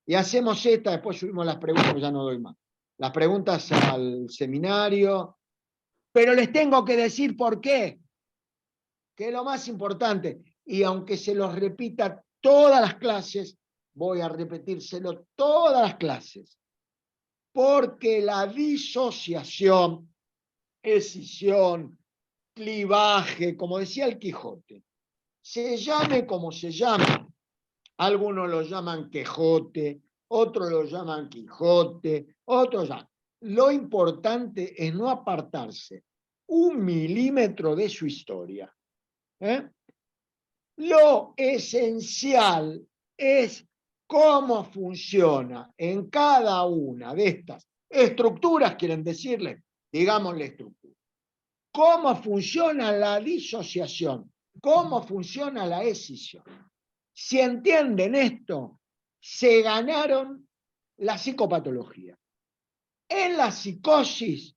Y hacemos esta, después subimos las preguntas, porque ya no doy más. Las preguntas al seminario. Pero les tengo que decir por qué. Que es lo más importante. Y aunque se los repita todas las clases, voy a repetírselo todas las clases. Porque la disociación, escisión, clivaje, como decía el Quijote, se llame como se llame. Algunos lo llaman Quijote, otros lo llaman Quijote, otros llaman. Lo importante es no apartarse 1 milímetro de su historia. Lo esencial es cómo funciona en cada una de estas estructuras, quieren decirle, digámosle estructura. Cómo funciona la disociación, cómo funciona la escisión. Si entienden esto, se ganaron la psicopatología. En la psicosis,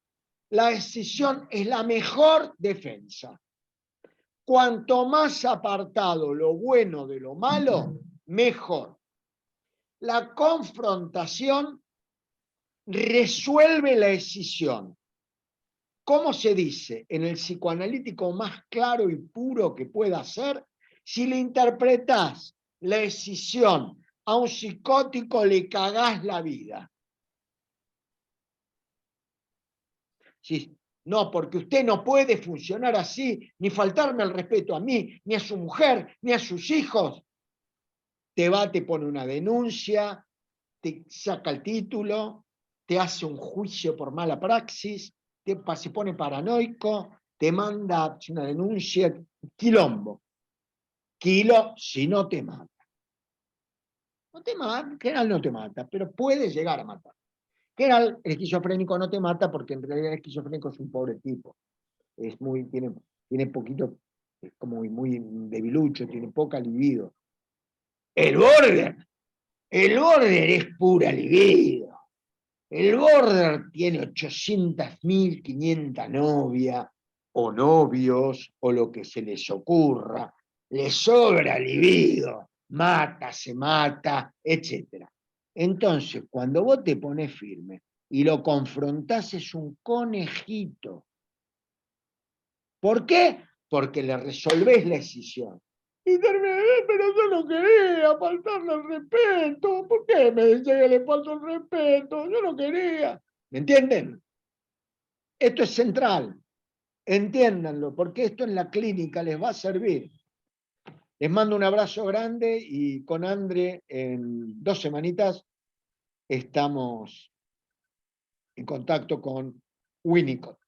la escisión es la mejor defensa. Cuanto más apartado lo bueno de lo malo, mejor. La confrontación resuelve la escisión. ¿Cómo se dice en el psicoanalítico más claro y puro que pueda ser? Si le interpretás la escisión a un psicótico, le cagás la vida. Sí. No, porque usted no puede funcionar así, ni faltarme el respeto a mí, ni a su mujer, ni a sus hijos. Te va, te pone una denuncia, te saca el título, te hace un juicio por mala praxis, se pone paranoico, te manda una denuncia, quilombo. Si no te mata. No te mata, en general no te mata, pero puede llegar a matar. En general, el esquizofrénico no te mata porque en realidad el esquizofrénico es un pobre tipo. Tiene poquito, es como muy debilucho, tiene poca libido. El border es pura libido. El border tiene 800.000, 500 novias, o novios, o lo que se les ocurra. Le sobra libido, se mata, etc. Entonces, cuando vos te pones firme y lo confrontás, es un conejito. ¿Por qué? Porque le resolvés la escisión. Y terminé, pero yo no quería faltarle el respeto. ¿Por qué me decía que le faltó el respeto? Yo no quería. ¿Me entienden? Esto es central. Entiéndanlo, porque esto en la clínica les va a servir. Les mando un abrazo grande y con Andre en 2 semanitas estamos en contacto con Winnicott.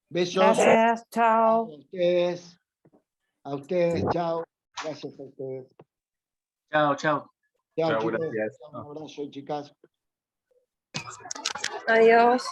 Besos Gracias, chao. a ustedes. A ustedes, chao. Gracias a ustedes. Chao, chao. Chao, Chao, chicos. gracias. Un abrazo, chicas. Adiós.